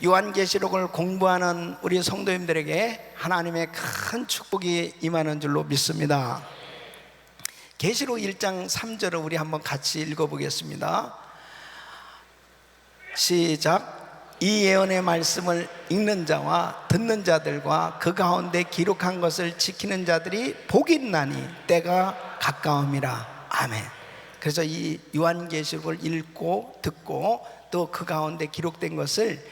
요한계시록을 공부하는 우리 성도님들에게 하나님의 큰 축복이 임하는 줄로 믿습니다. 계시록 1장 3절을 우리 한번 같이 읽어보겠습니다. 시작. 이 예언의 말씀을 읽는 자와 듣는 자들과 그 가운데 기록한 것을 지키는 자들이 복이 있나니 때가 가까움이라. 아멘. 그래서 이 요한계시록을 읽고 듣고 또 그 가운데 기록된 것을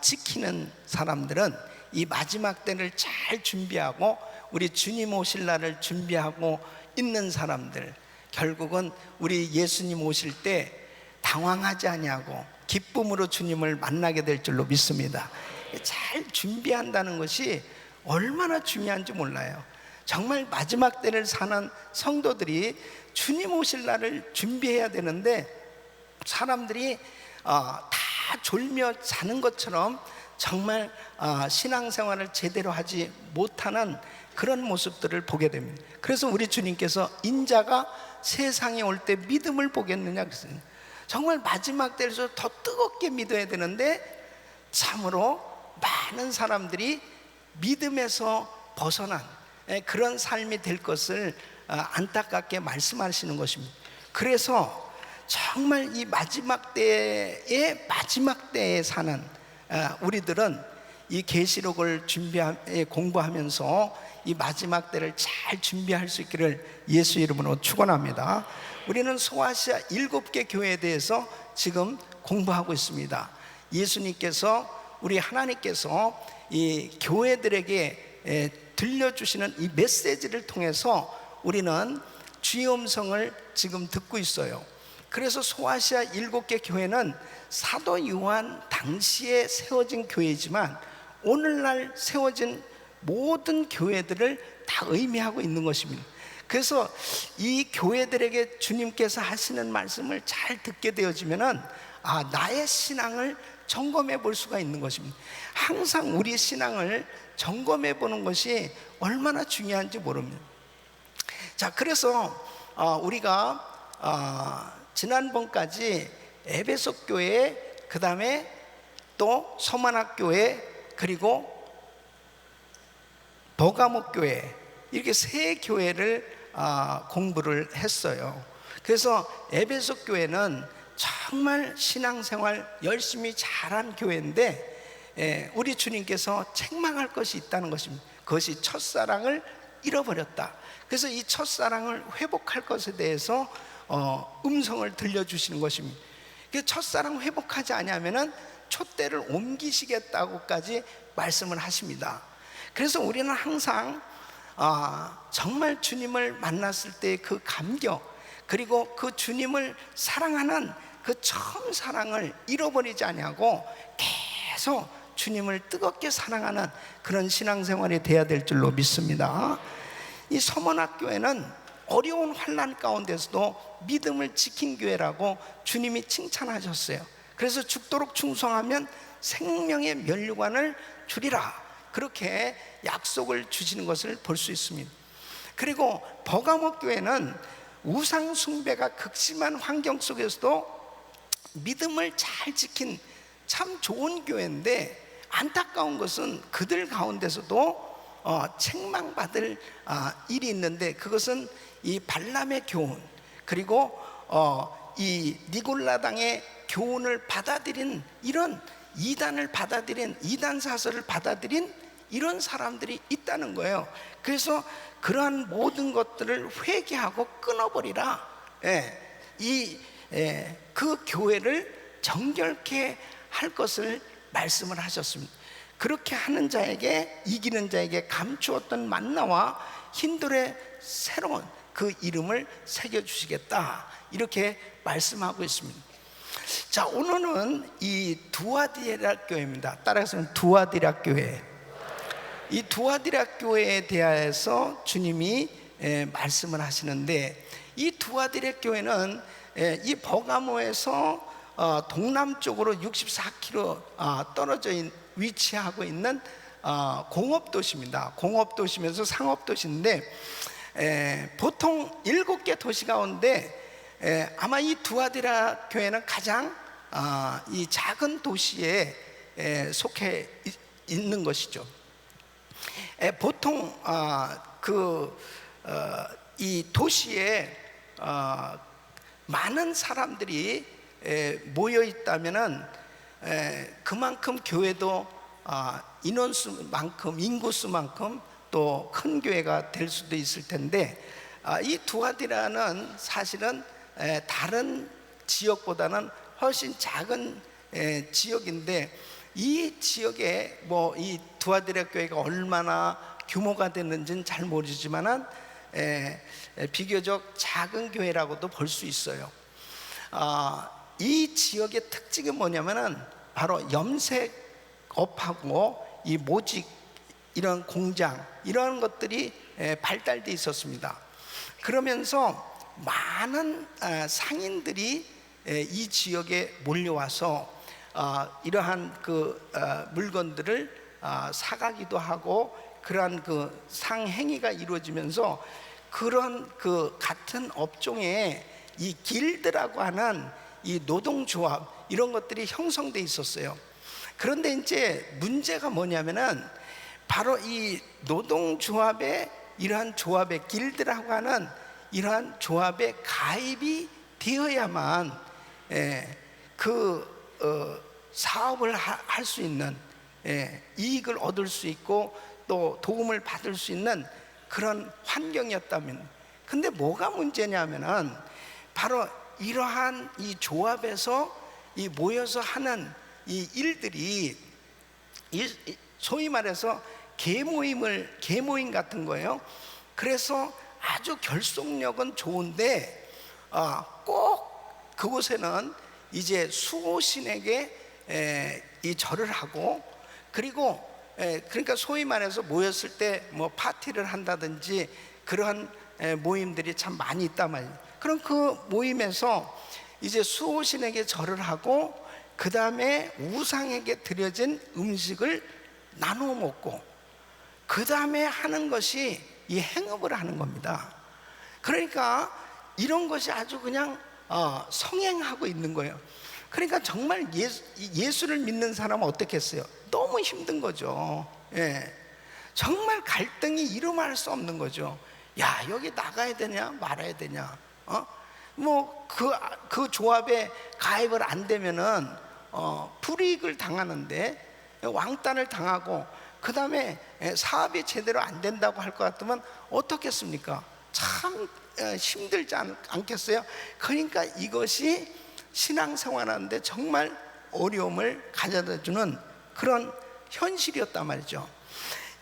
지키는 사람들은 이 마지막 때를 잘 준비하고 우리 주님 오실 날을 준비하고 있는 사람들, 결국은 우리 예수님 오실 때 당황하지 아니하고 기쁨으로 주님을 만나게 될 줄로 믿습니다. 잘 준비한다는 것이 얼마나 중요한지 몰라요. 정말 마지막 때를 사는 성도들이 주님 오실 날을 준비해야 되는데 사람들이 다 졸며 자는 것처럼 정말 신앙생활을 제대로 하지 못하는 그런 모습들을 보게 됩니다. 그래서 우리 주님께서 인자가 세상에 올 때 믿음을 보겠느냐 그랬어요. 정말 마지막 때에서 더 뜨겁게 믿어야 되는데 참으로 많은 사람들이 믿음에서 벗어난 그런 삶이 될 것을 안타깝게 말씀하시는 것입니다. 그래서 정말 이 마지막 때에 사는 우리들은 이 계시록을 공부하면서 이 마지막 때를 잘 준비할 수 있기를 예수 이름으로 축원합니다. 우리는 소아시아 7개 교회에 대해서 지금 공부하고 있습니다. 예수님께서, 우리 하나님께서 이 교회들에게 들려주시는 이 메시지를 통해서 우리는 주의 음성을 지금 듣고 있어요. 그래서 소아시아 7개 교회는 사도 요한 당시에 세워진 교회이지만 오늘날 세워진 모든 교회들을 다 의미하고 있는 것입니다. 그래서 이 교회들에게 주님께서 하시는 말씀을 잘 듣게 되어지면은 나의 신앙을 점검해 볼 수가 있는 것입니다. 항상 우리 신앙을 점검해 보는 것이 얼마나 중요한지 모릅니다. 자, 그래서 우리가 지난번까지 에베소 교회, 그 다음에 또 서만학 교회, 그리고 버가모 교회, 이렇게 세 교회를 공부를 했어요. 그래서 에베소 교회는 정말 신앙생활 열심히 잘한 교회인데 우리 주님께서 책망할 것이 있다는 것입니다. 그것이 첫사랑을 잃어버렸다. 그래서 이 첫사랑을 회복할 것에 대해서 음성을 들려주시는 것입니다. 첫사랑 회복하지 않으면 촛대를 옮기시겠다고까지 말씀을 하십니다. 그래서 우리는 항상 정말 주님을 만났을 때 그 감격, 그리고 그 주님을 사랑하는 그 처음 사랑을 잃어버리지 아니하고 계속 주님을 뜨겁게 사랑하는 그런 신앙생활이 돼야 될 줄로 믿습니다. 이 서문학교회는 어려운 환난 가운데서도 믿음을 지킨 교회라고 주님이 칭찬하셨어요. 그래서 죽도록 충성하면 생명의 면류관을 주리라, 그렇게 약속을 주시는 것을 볼 수 있습니다. 그리고 버가모 교회는 우상 숭배가 극심한 환경 속에서도 믿음을 잘 지킨 참 좋은 교회인데, 안타까운 것은 그들 가운데서도 책망받을 일이 있는데, 그것은 이 발람의 교훈, 그리고 이 니골라당의 교훈을 받아들인, 이런 이단을 받아들인, 이단 사설을 받아들인 이런 사람들이 있다는 거예요. 그래서 그러한 모든 것들을 회개하고 끊어버리라. 그 교회를 정결케 할 것을 말씀을 하셨습니다. 그렇게 하는 자에게, 이기는 자에게 감추었던 만나와 흰돌의 새로운 그 이름을 새겨주시겠다, 이렇게 말씀하고 있습니다. 자, 오늘은 이 두아디라 교회입니다. 따라서 두아디라 교회. 이 두아디라 교회에 대하여서 주님이 말씀을 하시는데, 이 두아디라 교회는 이 버가모에서 동남쪽으로 64km 떨어져 위치하고 있는 공업도시입니다. 공업도시면서 상업도시인데, 보통 7개 도시 가운데 아마 이 두아디라 교회는 가장 이 작은 도시에 속해 있는 것이죠. 보통 이 도시에 많은 사람들이 모여 있다면은 그만큼 교회도 인원수만큼, 인구수만큼 또 큰 교회가 될 수도 있을 텐데, 이 두아디라는 사실은 다른 지역보다는 훨씬 작은 지역인데, 이 지역에 뭐 이 두아디라 교회가 얼마나 규모가 됐는지는 잘 모르지만은 비교적 작은 교회라고도 볼 수 있어요. 이 지역의 특징이 뭐냐면은 바로 염색업하고 이 모직, 이런 공장, 이런 것들이 발달돼 있었습니다. 그러면서 많은 상인들이 이 지역에 몰려와서 이러한 물건들을 사가기도 하고, 그러한 상행위가 이루어지면서 그런 같은 업종에 이 길드라고 하는 이 노동조합, 이런 것들이 형성돼 있었어요. 그런데 이제 문제가 뭐냐면은 바로 이 노동조합의, 이러한 조합의 길드라고 하는 이러한 조합에 가입이 되어야만 사업을 할 수 있는, 이익을 얻을 수 있고 또 도움을 받을 수 있는 그런 환경이었다면, 근데 뭐가 문제냐면은 바로 이러한 이 조합에서 이 모여서 하는 이 일들이 소위 말해서 계모임 같은 거예요. 그래서 아주 결속력은 좋은데 꼭 그곳에는 이제 수호신에게 이 절을 하고, 그리고 그러니까 소위 말해서 모였을 때 뭐 파티를 한다든지 그러한 모임들이 참 많이 있단 말이에요. 그럼 그 모임에서 이제 수호신에게 절을 하고, 그 다음에 우상에게 드려진 음식을 나누어 먹고, 그 다음에 하는 것이 이 행업을 하는 겁니다. 그러니까 이런 것이 아주 그냥 성행하고 있는 거예요. 그러니까 정말 예수를 믿는 사람은 어떻겠어요? 너무 힘든 거죠. 정말 갈등이 이루말 수 없는 거죠. 야, 여기 나가야 되냐 말아야 되냐, 뭐 그 조합에 가입을 안 되면은 불이익을 당하는데, 왕따를 당하고, 그 다음에 사업이 제대로 안 된다고 할 것 같으면 어떻겠습니까? 참 힘들지 않겠어요? 그러니까 이것이 신앙생활하는데 정말 어려움을 가져다주는 그런 현실이었단 말이죠.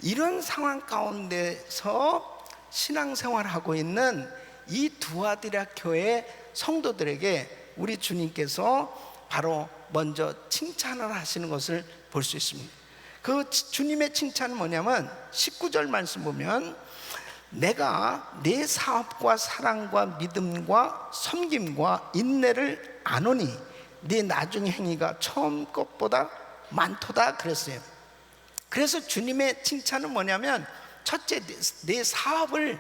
이런 상황 가운데서 신앙생활하고 있는 이 두아디라 교회 성도들에게 우리 주님께서 바로 먼저 칭찬을 하시는 것을 볼 수 있습니다. 그 주님의 칭찬은 뭐냐면 19절 말씀 보면, 내가 내 사업과 사랑과 믿음과 섬김과 인내를 아노니 네 나중 행위가 처음 것보다 많도다 그랬어요. 그래서 주님의 칭찬은 뭐냐면, 첫째, 내 사업을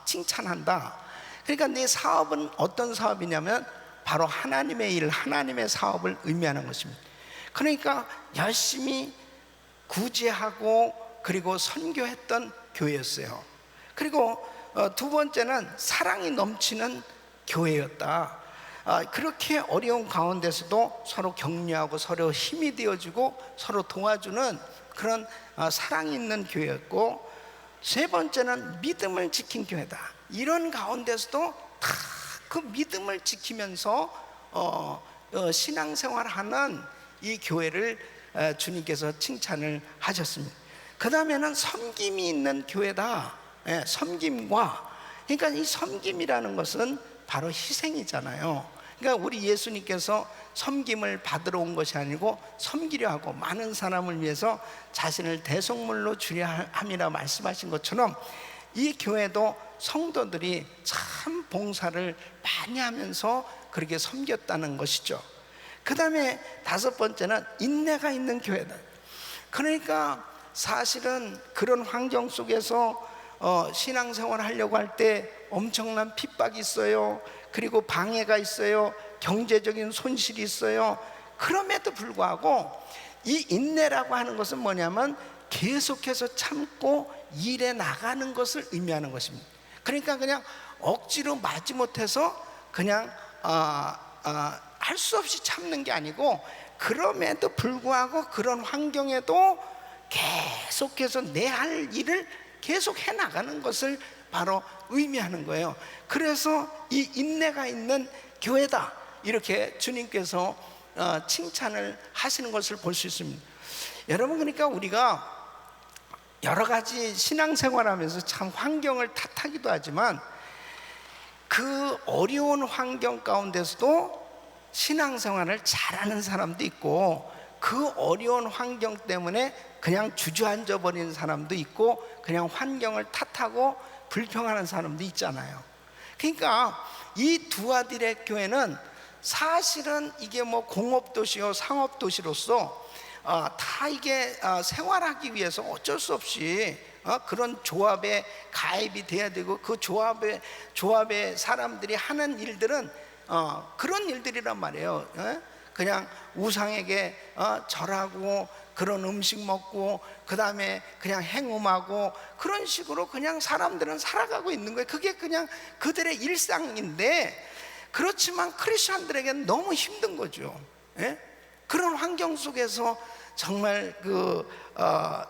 칭찬한다. 그러니까 내 사업은 어떤 사업이냐면 바로 하나님의 일, 하나님의 사업을 의미하는 것입니다. 그러니까 열심히 구제하고 그리고 선교했던 교회였어요. 그리고 두 번째는 사랑이 넘치는 교회였다. 그렇게 어려운 가운데서도 서로 격려하고 서로 힘이 되어주고 서로 도와주는 그런 사랑이 있는 교회였고, 세 번째는 믿음을 지킨 교회다. 이런 가운데서도 다 그 믿음을 지키면서 신앙생활하는 이 교회를 주님께서 칭찬을 하셨습니다. 그 다음에는 섬김이 있는 교회다. 섬김과, 그러니까 이 섬김이라는 것은 바로 희생이잖아요. 그러니까 우리 예수님께서 섬김을 받으러 온 것이 아니고 섬기려 하고 많은 사람을 위해서 자신을 대속물로 주려 함이라 말씀하신 것처럼, 이 교회도 성도들이 참 봉사를 많이 하면서 그렇게 섬겼다는 것이죠. 그 다음에 다섯 번째는 인내가 있는 교회다. 그러니까 사실은 그런 환경 속에서 신앙생활을 하려고 할 때 엄청난 핍박이 있어요. 그리고 방해가 있어요. 경제적인 손실이 있어요. 그럼에도 불구하고 이 인내라고 하는 것은 뭐냐면 계속해서 참고 일해 나가는 것을 의미하는 것입니다. 그러니까 그냥 억지로 마지못해서 그냥 할 수 없이 참는 게 아니고, 그럼에도 불구하고 그런 환경에도 계속해서 내 할 일을 계속 해 나가는 것을 바로 의미하는 거예요. 그래서 이 인내가 있는 교회다, 이렇게 주님께서 칭찬을 하시는 것을 볼 수 있습니다. 여러분, 그러니까 우리가 여러 가지 신앙생활하면서 참 환경을 탓하기도 하지만, 그 어려운 환경 가운데서도 신앙생활을 잘하는 사람도 있고, 그 어려운 환경 때문에 그냥 주저앉아 버리는 사람도 있고, 그냥 환경을 탓하고 불평하는 사람도 있잖아요. 그러니까 이 두아디레 교회는 사실은 이게 뭐 공업도시요 상업도시로서 다 이게 생활하기 위해서 어쩔 수 없이 그런 조합에 가입이 돼야 되고, 그 조합의 사람들이 하는 일들은 그런 일들이란 말이에요. 그냥 우상에게 절하고, 그런 음식 먹고, 그 다음에 그냥 행음하고, 그런 식으로 그냥 사람들은 살아가고 있는 거예요. 그게 그냥 그들의 일상인데, 그렇지만 크리스천들에게는 너무 힘든 거죠. 그런 환경 속에서 정말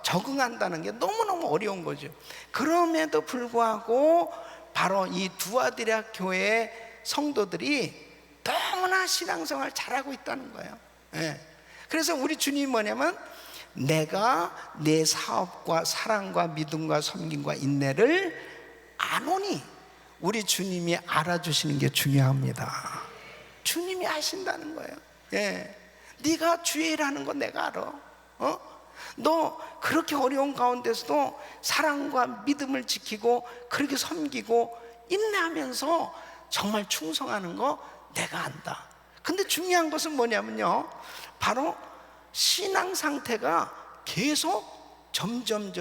적응한다는 게 너무너무 어려운 거죠. 그럼에도 불구하고 바로 이 두아디라 교회의 성도들이 너무나 신앙생활 잘하고 있다는 거예요. 그래서 우리 주님이 뭐냐면, 내가 내 사업과 사랑과 믿음과 섬김과 인내를 아노니, 우리 주님이 알아주시는 게 중요합니다. 주님이 아신다는 거예요. 네가 주의 일하는 거 내가 알아. 너 그렇게 어려운 가운데서도 사랑과 믿음을 지키고 그렇게 섬기고 인내하면서 정말 충성하는 거 내가 안다. 근데 중요한 것은 뭐냐면요, 바로 신앙 상태가 계속 점점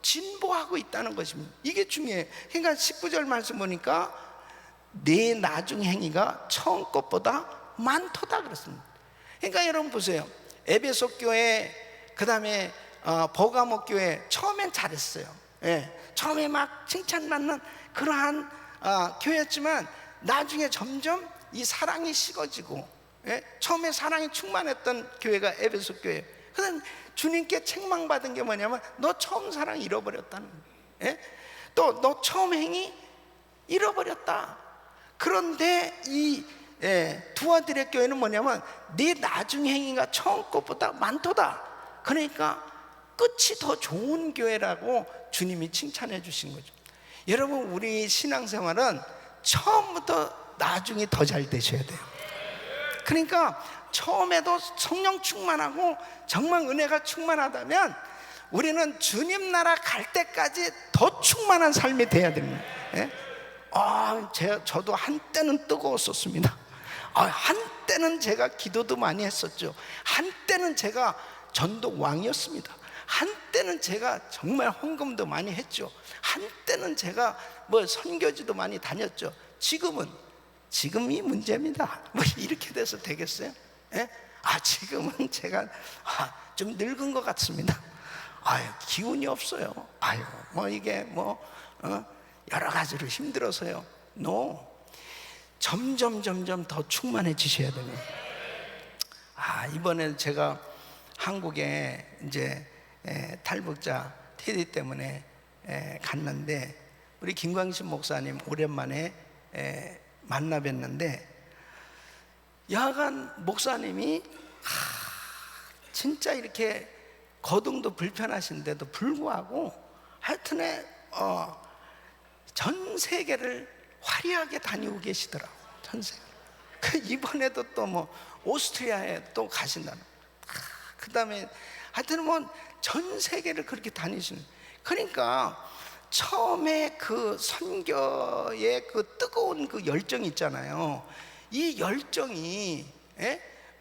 진보하고 있다는 것입니다. 이게 중요해요. 그러니까 19절 말씀 보니까 내 나중 행위가 처음 것보다 많도다 그랬습니다. 그러니까 여러분 보세요. 에베소 교회, 그 다음에 버가모 교회 처음엔 잘했어요. 처음에 막 칭찬받는 그러한 교회였지만, 나중에 점점 이 사랑이 식어지고, 처음에 사랑이 충만했던 교회가 에베소 교회예요. 그래서 주님께 책망받은 게 뭐냐면, 너 처음 사랑 잃어버렸다는 거예요. 또 너 처음 행위 잃어버렸다. 그런데 이 두아디레 교회는 뭐냐면, 네 나중 행위가 처음 것보다 많도다. 그러니까 끝이 더 좋은 교회라고 주님이 칭찬해 주신 거죠. 여러분, 우리 신앙생활은 처음부터 나중에 더 잘 되셔야 돼요. 그러니까 처음에도 성령 충만하고 정말 은혜가 충만하다면, 우리는 주님 나라 갈 때까지 더 충만한 삶이 돼야 됩니다. 저도 한때는 뜨거웠었습니다. 한때는 제가 기도도 많이 했었죠. 한때는 제가 전도 왕이었습니다. 한때는 제가 정말 헌금도 많이 했죠. 한때는 제가 뭐 선교지도 많이 다녔죠. 지금이 문제입니다. 뭐 이렇게 돼서 되겠어요? 지금은 제가 좀 늙은 것 같습니다. 기운이 없어요. 뭐 이게 뭐 여러 가지로 힘들어서요. 점점 더 충만해지셔야 됩니다. 이번에 제가 한국에 이제 탈북자 테디 때문에 갔는데, 우리 김광신 목사님 오랜만에 만나 뵀는데, 여하간 목사님이 진짜 이렇게 거동도 불편하신데도 불구하고 하여튼에 전 세계를 화려하게 다니고 계시더라고요. 전 세계. 이번에도 또 뭐 오스트리아에 또 가신다는. 그 다음에 하여튼 뭐 전 세계를 그렇게 다니시는. 그러니까 처음에 그 선교의 그 뜨거운 그 열정이 있잖아요. 이 열정이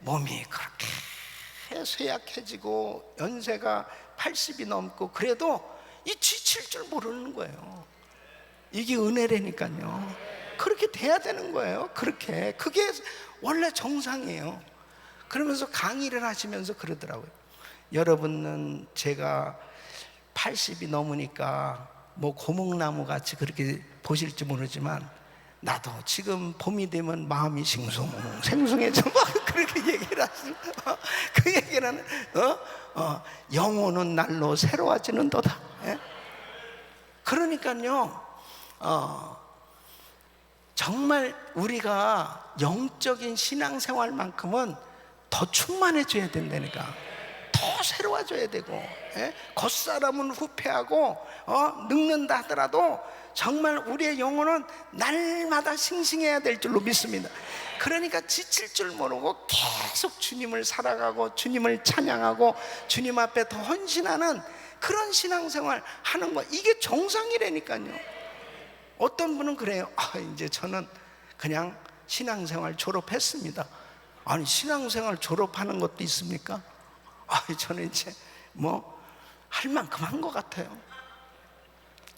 몸이 그렇게 쇠약해지고 연세가 80이 넘고 그래도 이 지칠 줄 모르는 거예요. 이게 은혜라니까요. 그렇게 돼야 되는 거예요. 그게 원래 정상이에요. 그러면서 강의를 하시면서 그러더라고요. 여러분은 제가 80이 넘으니까 뭐 고목나무 같이 그렇게 보실지 모르지만 나도 지금 봄이 되면 마음이 생숭해져 막 그렇게 얘기를 하시고 그 얘기는 영혼은 날로 새로워지는도다. 예? 그러니까요 정말 우리가 영적인 신앙생활만큼은 더 충만해져야 된다니까. 더 새로워져야 되고, 예? 겉사람은 후패하고 늙는다 하더라도 정말 우리의 영혼은 날마다 싱싱해야 될 줄로 믿습니다. 그러니까 지칠 줄 모르고 계속 주님을 살아가고 주님을 찬양하고 주님 앞에 더 헌신하는 그런 신앙생활 하는 거, 이게 정상이라니까요. 어떤 분은 그래요. 이제 저는 그냥 신앙생활 졸업했습니다. 아니, 신앙생활 졸업하는 것도 있습니까? 저는 이제 뭐 할 만큼 한 것 같아요.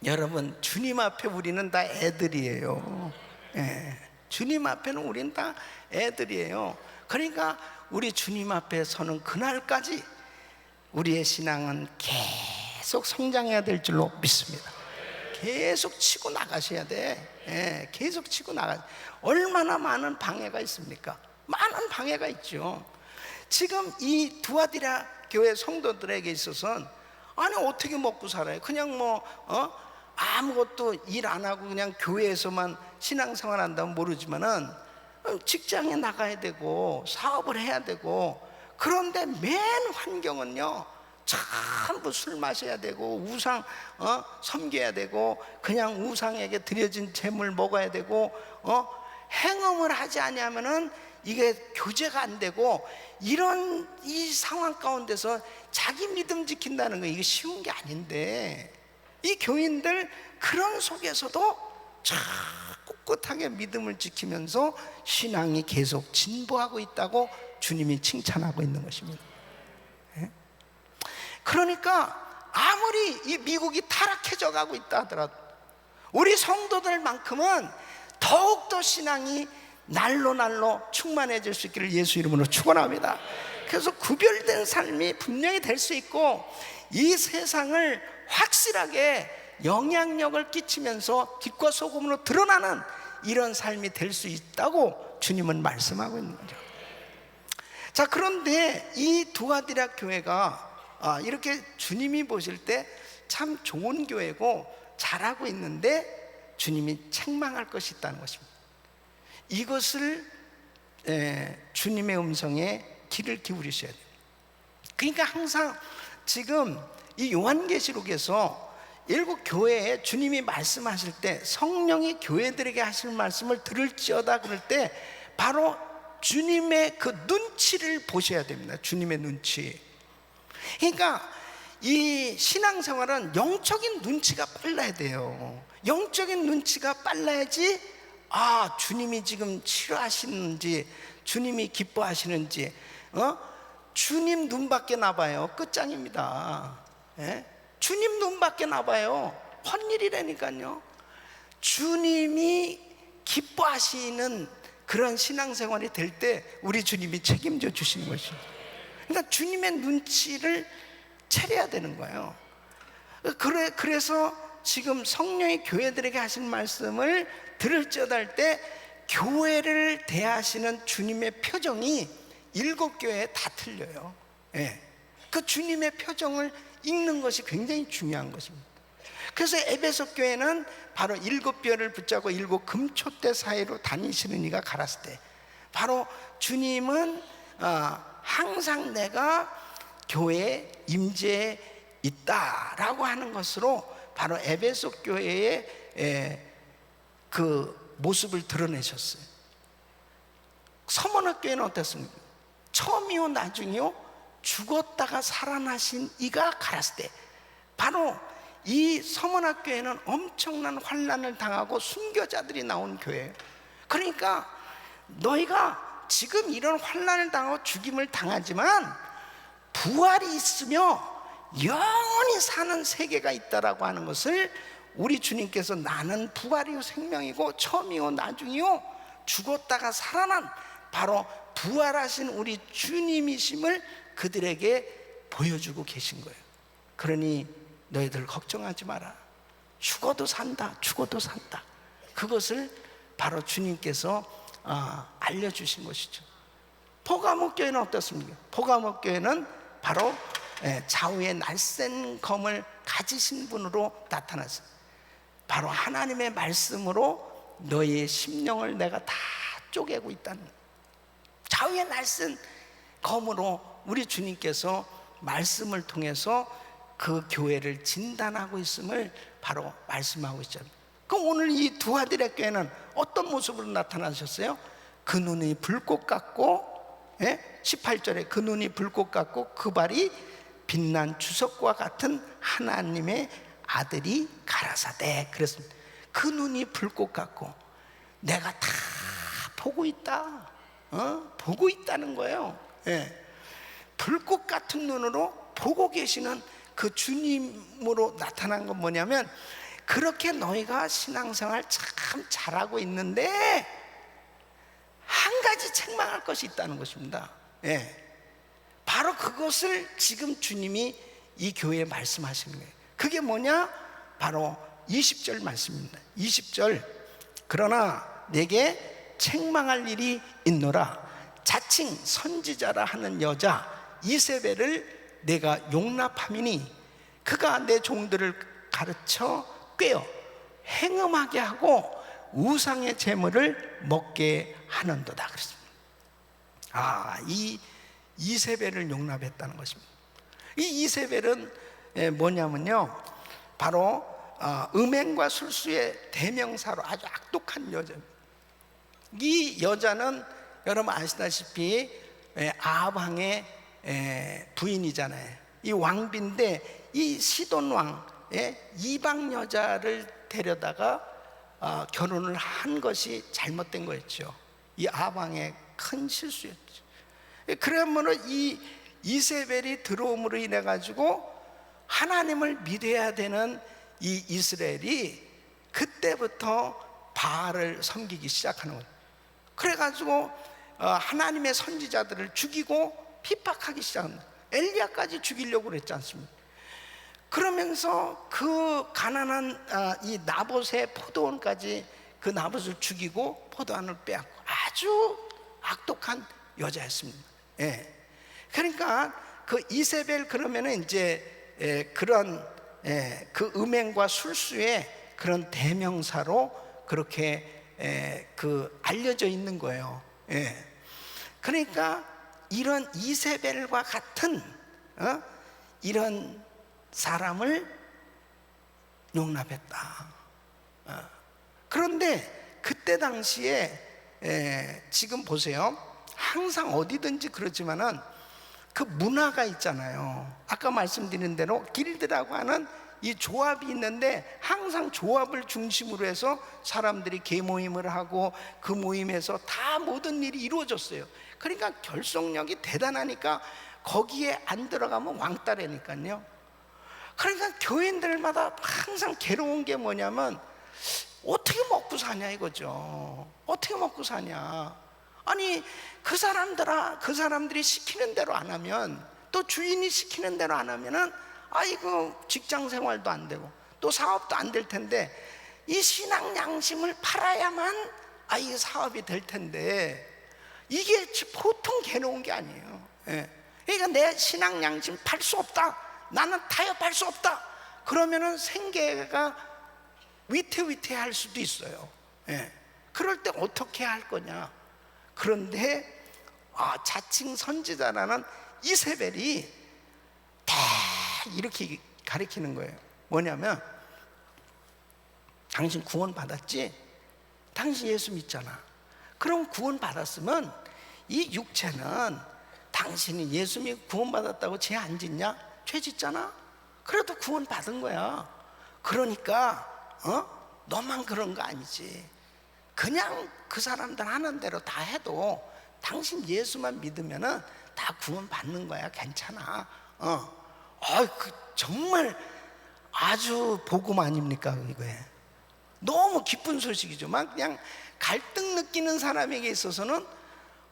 여러분, 주님 앞에 우리는 다 애들이에요. 예, 주님 앞에는 우리는 다 애들이에요. 그러니까 우리 주님 앞에 서는 그날까지 우리의 신앙은 계속 성장해야 될 줄로 믿습니다. 계속 치고 나가셔야 돼. 예, 계속 치고 나가. 얼마나 많은 방해가 있습니까? 많은 방해가 있죠. 지금 이 두아디라 교회 성도들에게 있어서는 아니 어떻게 먹고 살아요? 그냥 뭐 아무것도 일 안 하고 그냥 교회에서만 신앙생활 한다면 모르지만은 직장에 나가야 되고 사업을 해야 되고, 그런데 맨 환경은요 전부 술 마셔야 되고 우상 섬겨야 되고 그냥 우상에게 드려진 재물 먹어야 되고 행음을 하지 않으면은 이게 교제가 안 되고, 이런 이 상황 가운데서 자기 믿음 지킨다는 거 이게 쉬운 게 아닌데, 이 교인들 그런 속에서도 참 꿋꿋하게 믿음을 지키면서 신앙이 계속 진보하고 있다고 주님이 칭찬하고 있는 것입니다. 그러니까 아무리 이 미국이 타락해져 가고 있다 하더라도 우리 성도들만큼은 더욱더 신앙이 날로 충만해질 수 있기를 예수 이름으로 축원합니다. 그래서 구별된 삶이 분명히 될 수 있고, 이 세상을 확실하게 영향력을 끼치면서 빛과 소금으로 드러나는 이런 삶이 될 수 있다고 주님은 말씀하고 있는 거죠. 자, 그런데 이 두아디라 교회가 이렇게 주님이 보실 때 참 좋은 교회고 잘하고 있는데 주님이 책망할 것이 있다는 것입니다. 이것을 주님의 음성에 귀를 기울이셔야 돼요. 그러니까 항상 지금 이 요한계시록에서 7 교회에 주님이 말씀하실 때 성령이 교회들에게 하실 말씀을 들을지어다 그럴 때 바로 주님의 그 눈치를 보셔야 됩니다. 주님의 눈치. 그러니까 이 신앙생활은 영적인 눈치가 빨라야 돼요. 영적인 눈치가 빨라야지 주님이 지금 싫어하시는지 주님이 기뻐하시는지 주님 눈밖에 나봐요. 끝장입니다. 예? 주님 눈밖에 나봐요. 헛일이라니까요. 주님이 기뻐하시는 그런 신앙생활이 될 때 우리 주님이 책임져 주시는 것입니다. 그러니까 주님의 눈치를 차려야 되는 거예요. 그래서 지금 성령이 교회들에게 하신 말씀을 들을지어다 할 때 교회를 대하시는 주님의 표정이 7 교회에 다 틀려요. 예. 그 주님의 표정을 읽는 것이 굉장히 중요한 것입니다. 그래서 에베소 교회는 바로 7 뼈를 붙잡고 7 금촛대 사이로 다니시는 이가 가라스 때, 바로 주님은 항상 내가 교회에 임재해 있다라고 하는 것으로 바로 에베소 교회의 그 모습을 드러내셨어요. 서머나 교회는 어땠습니까? 처음이요 나중이요 죽었다가 살아나신 이가 가라스 때, 바로 이 서머나 교회는 엄청난 환난을 당하고 순교자들이 나온 교회예요. 그러니까 너희가 지금 이런 환난을 당하고 죽임을 당하지만 부활이 있으며 영원히 사는 세계가 있다라고 하는 것을 우리 주님께서 나는 부활이요 생명이고 처음이요 나중이요 죽었다가 살아난 바로 부활하신 우리 주님이심을 그들에게 보여주고 계신 거예요. 그러니 너희들 걱정하지 마라. 죽어도 산다, 죽어도 산다. 그것을 바로 주님께서 알려주신 것이죠. 포가모 교회는 어떻습니까? 포가모 교회는 바로 좌우에 날쌘 검을 가지신 분으로 나타났어요. 바로 하나님의 말씀으로 너희의 심령을 내가 다 쪼개고 있다는 거예요. 좌우에 날쌘 검으로 우리 주님께서 말씀을 통해서 그 교회를 진단하고 있음을 바로 말씀하고 있잖아요. 그럼 오늘 이 두 아들의 교회는 어떤 모습으로 나타나셨어요? 그 눈이 불꽃 같고, 18절에 그 눈이 불꽃 같고 그 발이 빛난 주석과 같은 하나님의 아들이 가라사대 그랬습니다. 그 눈이 불꽃 같고 내가 다 보고 있다, 보고 있다는 거예요. 불꽃 같은 눈으로 보고 계시는 그 주님으로 나타난 건 뭐냐면, 그렇게 너희가 신앙생활 참 잘하고 있는데 한 가지 책망할 것이 있다는 것입니다. 바로 그것을 지금 주님이 이 교회에 말씀하시는 거예요. 그게 뭐냐? 바로 20절 말씀입니다. 20절, 그러나 내게 책망할 일이 있노라. 자칭 선지자라 하는 여자 이세벨을 내가 용납함이니 그가 내 종들을 가르쳐 꿰어 행음하게 하고 우상의 제물을 먹게 하는도다 그랬습니다. 이 이세벨을 용납했다는 것입니다. 이 이세벨은 뭐냐면요, 바로 음행과 술수의 대명사로 아주 악독한 여자입니다. 이 여자는 여러분 아시다시피 아합 왕의 부인이잖아요. 이 왕비인데 이 시돈 왕 이방 여자를 데려다가 결혼을 한 것이 잘못된 거였죠. 이 아합 왕의 큰 실수였죠. 그러므로 이 이세벨이 들어옴으로 인해 가지고 하나님을 믿어야 되는 이 이스라엘이 그때부터 바알을 섬기기 시작하는 거예요. 그래가지고 하나님의 선지자들을 죽이고 핍박하기 시작합니다. 엘리야까지 죽이려고 그랬지 않습니까? 그러면서 그 가난한 이 나봇의 포도원까지 그 나봇을 죽이고 포도원을 빼앗고 아주 악독한 여자였습니다. 그러니까 그 이세벨 그러면은 이제 그런 그 음행과 술수의 그런 대명사로 그렇게 그 알려져 있는 거예요. 그러니까 이런 이세벨과 같은 이런 사람을 용납했다. 그런데 그때 당시에 지금 보세요. 항상 어디든지 그렇지만은 그 문화가 있잖아요. 아까 말씀드린 대로 길드라고 하는 이 조합이 있는데 항상 조합을 중심으로 해서 사람들이 계모임을 하고 그 모임에서 다 모든 일이 이루어졌어요. 그러니까 결속력이 대단하니까 거기에 안 들어가면 왕따라니까요. 그러니까 교인들마다 항상 괴로운 게 뭐냐면 어떻게 먹고 사냐 이거죠. 어떻게 먹고 사냐. 아니 그 사람들이 시키는 대로 안 하면, 또 주인이 시키는 대로 안 하면은 아이고 직장 생활도 안 되고 또 사업도 안 될 텐데, 이 신앙 양심을 팔아야만 이 사업이 될 텐데 이게 보통 괴로운 게 아니에요. 그러니까 내 신앙 양심 팔 수 없다, 나는 타협할 수 없다, 그러면은 생계가 위태위태할 수도 있어요. 그럴 때 어떻게 할 거냐. 그런데 자칭 선지자라는 이세벨이 다 이렇게 가르치는 거예요. 뭐냐면 당신 구원 받았지? 당신 예수 믿잖아. 그럼 구원 받았으면 이 육체는 당신이 예수 믿고 구원 받았다고 죄 안 짓냐? 죄 짓잖아? 그래도 구원 받은 거야. 그러니까 너만 그런 거 아니지. 그냥 그 사람들 하는 대로 다 해도 당신 예수만 믿으면은 다 구원 받는 거야. 괜찮아. 정말 아주 복음 아닙니까 이거에. 너무 기쁜 소식이죠. 막 그냥 갈등 느끼는 사람에게 있어서는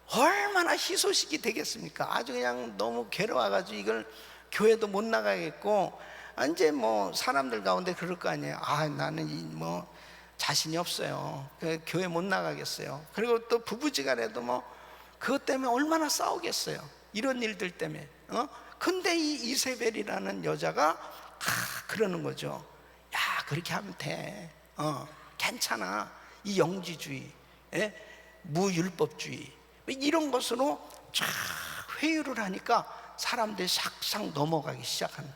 얼마나 희소식이 되겠습니까? 아주 그냥 너무 괴로워가지고 이걸 교회도 못 나가겠고, 이제 뭐 사람들 가운데 그럴 거 아니에요. 나는 뭐 자신이 없어요. 교회 못 나가겠어요. 그리고 또 부부지간에도 뭐 그것 때문에 얼마나 싸우겠어요. 이런 일들 때문에. 근데 이 이세벨이라는 여자가 그러는 거죠. 야, 그렇게 하면 돼. 괜찮아. 이 영지주의, 무율법주의 이런 것으로 쫙 회유를 하니까 사람들이 싹싹 넘어가기 시작하는.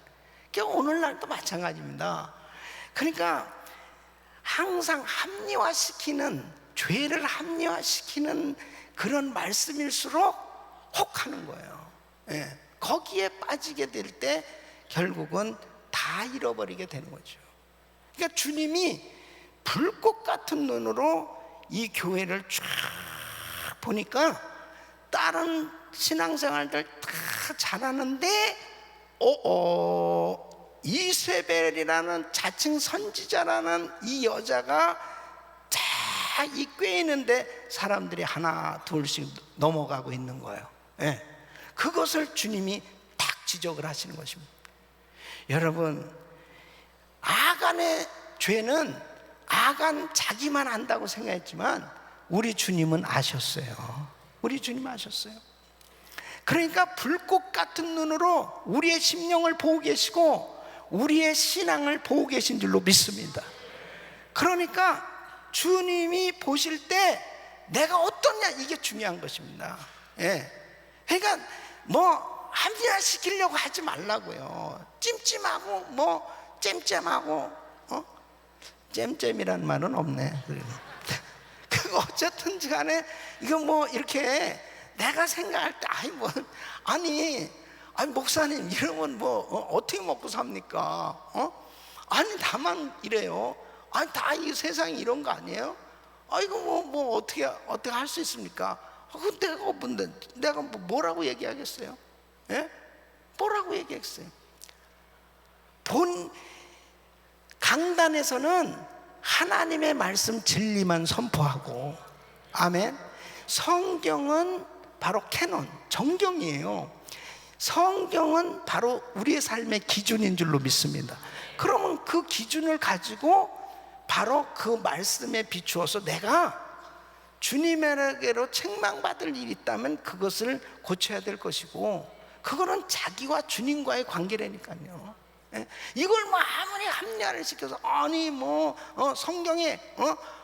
그러니까 오늘날도 마찬가지입니다. 그러니까 항상 합리화시키는, 죄를 합리화시키는 그런 말씀일수록 혹하는 거예요. 거기에 빠지게 될 때 결국은 다 잃어버리게 되는 거죠. 그러니까 주님이 불꽃 같은 눈으로 이 교회를 쫙 보니까 다른 신앙생활들 다 잘하는데 이세벨이라는 자칭 선지자라는 이 여자가 이 꿰이는데 사람들이 하나 둘씩 넘어가고 있는 거예요. 그것을 주님이 딱 지적을 하시는 것입니다. 여러분, 아간의 죄는 아간 자기만 안다고 생각했지만 우리 주님은 아셨어요. 우리 주님 아셨어요. 그러니까 불꽃 같은 눈으로 우리의 심령을 보고 계시고 우리의 신앙을 보고 계신 줄로 믿습니다. 그러니까 주님이 보실 때 내가 어떠냐, 이게 중요한 것입니다. 그러니까 뭐 합리화시키려고 하지 말라고요. 찜찜하고 뭐 잼잼하고, 잼잼이라는 말은 없네. 그거 어쨌든 간에 이거 뭐 이렇게 내가 생각할 때 아니 목사님 이러면 뭐 어떻게 먹고 삽니까? 아니 다만 이래요. 다 이 세상이 이런 거 아니에요? 이거 뭐 어떻게 할 수 있습니까? 내가 뭐라고 얘기하겠어요? 뭐라고 얘기했어요? 본 강단에서는 하나님의 말씀 진리만 선포하고, 아멘. 성경은 바로 캐논, 정경이에요. 성경은 바로 우리의 삶의 기준인 줄로 믿습니다. 그러면 그 기준을 가지고 바로 그 말씀에 비추어서 내가 주님에게로 책망받을 일이 있다면 그것을 고쳐야 될 것이고, 그거는 자기와 주님과의 관계라니까요. 이걸 뭐 아무리 합리화를 시켜서 성경에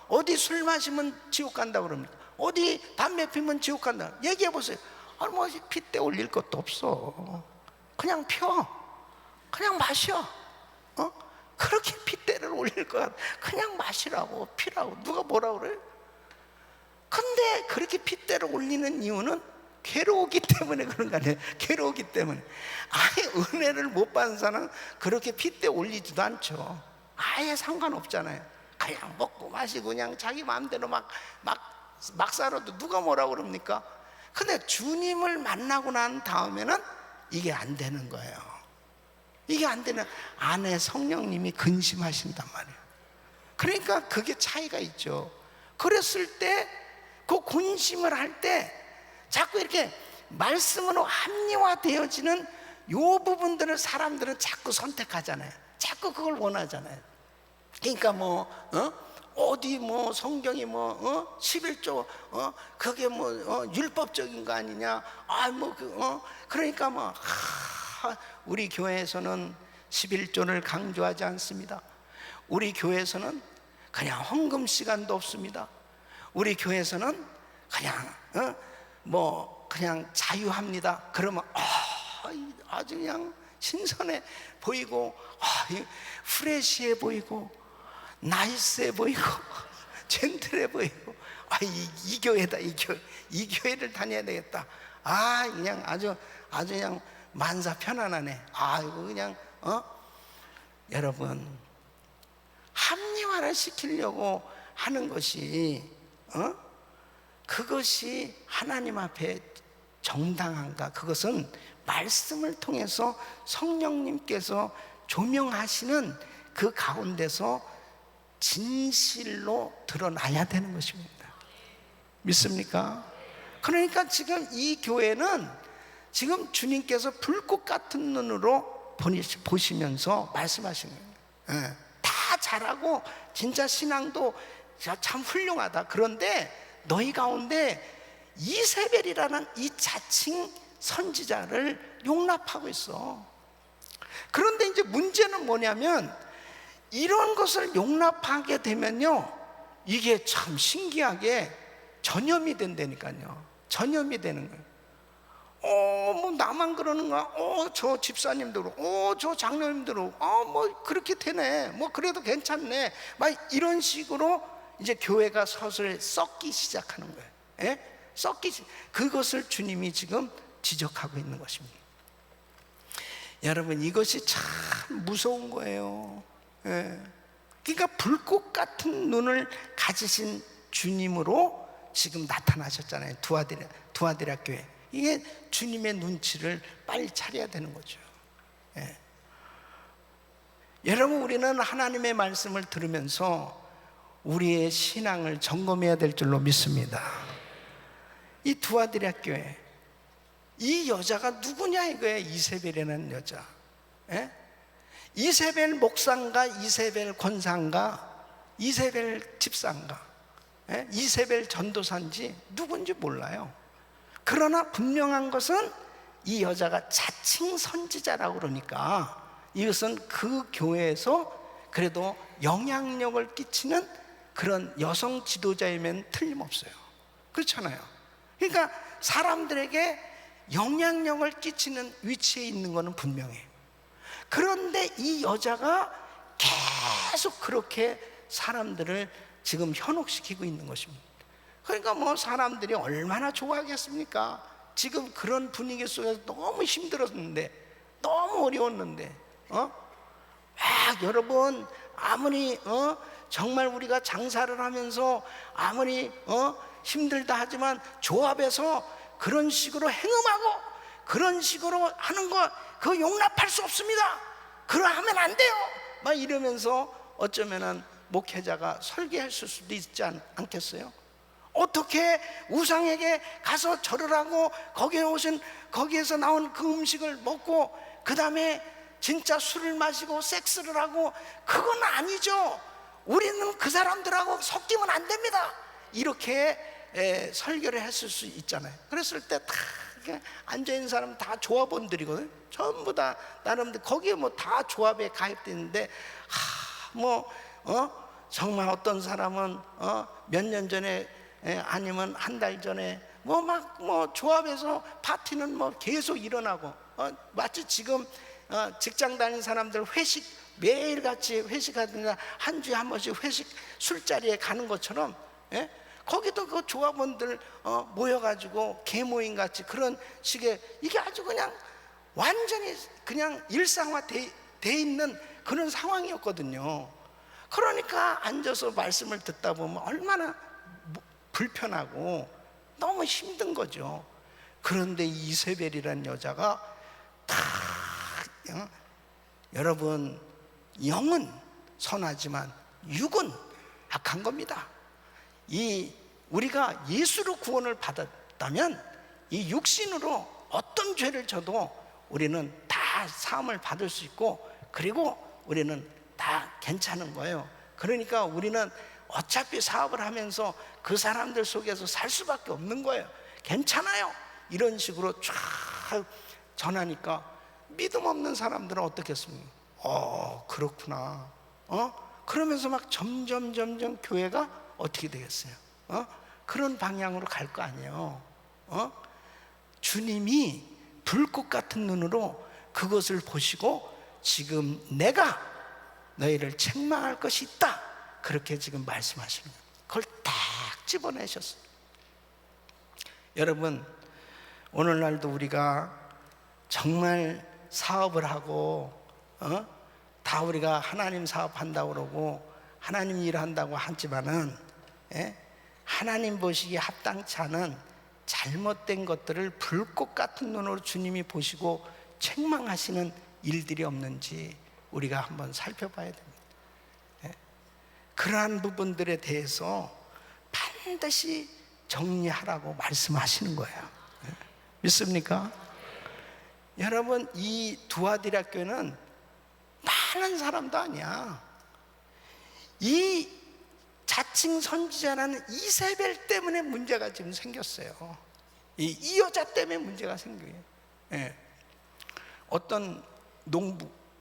어디 술 마시면 지옥 간다고 그럽니까? 어디 담배 피면 지옥 간다 얘기해 보세요. 뭐 핏대 올릴 것도 없어. 그냥 펴, 그냥 마셔. 그렇게 핏대를 올릴 것 같아. 그냥 마시라고, 피라고. 누가 뭐라 그래? 근데 그렇게 핏대를 올리는 이유는 괴로우기 때문에 그런 거 아니에요? 괴로우기 때문에. 아예 은혜를 못 받은 사람은 그렇게 핏대 올리지도 않죠. 아예 상관없잖아요. 그냥 먹고 마시고 그냥 자기 마음대로 막 살아도 누가 뭐라고 그럽니까? 근데 주님을 만나고 난 다음에는 이게 안 되는 거예요. 이게 안 되는, 안에 성령님이 근심하신단 말이에요. 그러니까 그게 차이가 있죠. 그랬을 때 그 근심을 할 때 자꾸 이렇게 말씀으로 합리화되어지는 요 부분들을 사람들은 자꾸 선택하잖아요. 자꾸 그걸 원하잖아요. 그러니까 어디 성경이 11조 그게 율법적인 거 아니냐? 그러니까 우리 교회에서는 11조를 강조하지 않습니다. 우리 교회에서는 그냥 헌금 시간도 없습니다. 우리 교회에서는 그냥 그냥 자유합니다. 그러면 아주 그냥 신선해 보이고, 프레시해 보이고, 나이스해 보이고, 젠틀해 보이고, 이 교회다, 이 교회를 다녀야 되겠다. 그냥 아주 그냥 만사 편안하네. 이거 그냥 여러분, 합리화를 시키려고 하는 것이 그것이 하나님 앞에 정당한가? 그것은 말씀을 통해서 성령님께서 조명하시는 그 가운데서 진실로 드러나야 되는 것입니다. 믿습니까? 그러니까 지금 이 교회는 지금 주님께서 불꽃 같은 눈으로 보시면서 말씀하시는 거예요. 예. 다 잘하고 진짜 신앙도 참 훌륭하다. 그런데 너희 가운데 이세벨이라는 이 자칭 선지자를 용납하고 있어. 그런데 이제 문제는 뭐냐면 이런 것을 용납하게 되면요, 이게 참 신기하게 전염이 된다니까요. 전염이 되는 거예요. 뭐 나만 그러는가? 저 집사님도, 저 장로님도, 뭐 그렇게 되네. 뭐 그래도 괜찮네. 막 이런 식으로 이제 교회가 서서히 썩기 시작하는 거예요. 예? 그것을 주님이 지금 지적하고 있는 것입니다. 여러분, 이것이 참 무서운 거예요. 예. 그러니까 불꽃 같은 눈을 가지신 주님으로 지금 나타나셨잖아요. 두아디라 교회. 이게 주님의 눈치를 빨리 차려야 되는 거죠. 예. 여러분, 우리는 하나님의 말씀을 들으면서 우리의 신앙을 점검해야 될 줄로 믿습니다. 이 두아디라 교회, 이 여자가 누구냐 이거예요. 이세벨이라는 여자. 예? 이세벨 목사인가, 이세벨 권사인가, 이세벨 집사인가, 예? 이세벨 전도사인지 누군지 몰라요. 그러나 분명한 것은 이 여자가 자칭 선지자라고 그러니까 이것은 그 교회에서 그래도 영향력을 끼치는 그런 여성 지도자이면 틀림없어요. 그렇잖아요. 그러니까 사람들에게 영향력을 끼치는 위치에 있는 것은 분명해요. 그런데 이 여자가 계속 그렇게 사람들을 지금 현혹시키고 있는 것입니다. 그러니까 뭐 사람들이 얼마나 좋아하겠습니까? 지금 그런 분위기 속에서 너무 힘들었는데, 너무 어려웠는데, 여러분, 아무리 정말 우리가 장사를 하면서 아무리 힘들다 하지만 조합에서 그런 식으로 행음하고 그런 식으로 하는 거 그거 용납할 수 없습니다. 그러하면 안 돼요. 막 이러면서 어쩌면은 목회자가 설계했을 수도 있지 않겠어요? 어떻게 우상에게 가서 절을 하고 거기에서 나온 그 음식을 먹고 그 다음에 진짜 술을 마시고 섹스를 하고, 그건 아니죠. 우리는 그 사람들하고 섞이면 안 됩니다. 이렇게 설교를 했을 수 있잖아요. 그랬을 때 다 앉아있는 사람 다 조합원들이거든요. 전부 다 나름대로 거기에 뭐 다 조합에 가입되어 있는데, 정말 어떤 사람은 몇 년 전에 아니면 한 달 전에 조합에서 파티는 뭐 계속 일어나고, 마치 지금 직장 다니는 사람들 회식 매일같이 회식하든가 한 주에 한 번씩 회식 술자리에 가는 것처럼, 예? 거기도 그 조합원들 모여가지고 개모임같이 그런 식의, 이게 아주 그냥 완전히 그냥 일상화돼 있는 그런 상황이었거든요. 그러니까 앉아서 말씀을 듣다 보면 얼마나 불편하고 너무 힘든 거죠. 그런데 이세벨이라는 여자가 여러분, 영은 선하지만 육은 악한 겁니다. 우리가 예수로 구원을 받았다면 이 육신으로 어떤 죄를 져도 우리는 다 사함을 받을 수 있고, 그리고 우리는 다 괜찮은 거예요. 그러니까 우리는 어차피 사업을 하면서 그 사람들 속에서 살 수밖에 없는 거예요. 괜찮아요. 이런 식으로 쫙 전하니까 믿음 없는 사람들은 어떻겠습니까? 그렇구나. 그러면서 막 점점 교회가 어떻게 되겠어요? 그런 방향으로 갈 거 아니에요. 주님이 불꽃 같은 눈으로 그것을 보시고 지금 내가 너희를 책망할 것이 있다, 그렇게 지금 말씀하시는 거예요. 그걸 딱 집어내셨어요. 여러분, 오늘날도 우리가 정말 사업을 하고 다 우리가 하나님 사업한다고 그러고 하나님 일한다고 하지만은, 하나님 보시기에 합당치 않은 잘못된 것들을 불꽃 같은 눈으로 주님이 보시고 책망하시는 일들이 없는지 우리가 한번 살펴봐야 됩니다. 그러한 부분들에 대해서 반드시 정리하라고 말씀하시는 거예요. 믿습니까? 여러분, 이 두아디라 교회는 많은 사람도 아니야. 이 자칭 선지자라는 이세벨 때문에 문제가 지금 생겼어요. 이 여자 때문에 문제가 생겨요. 예. 어떤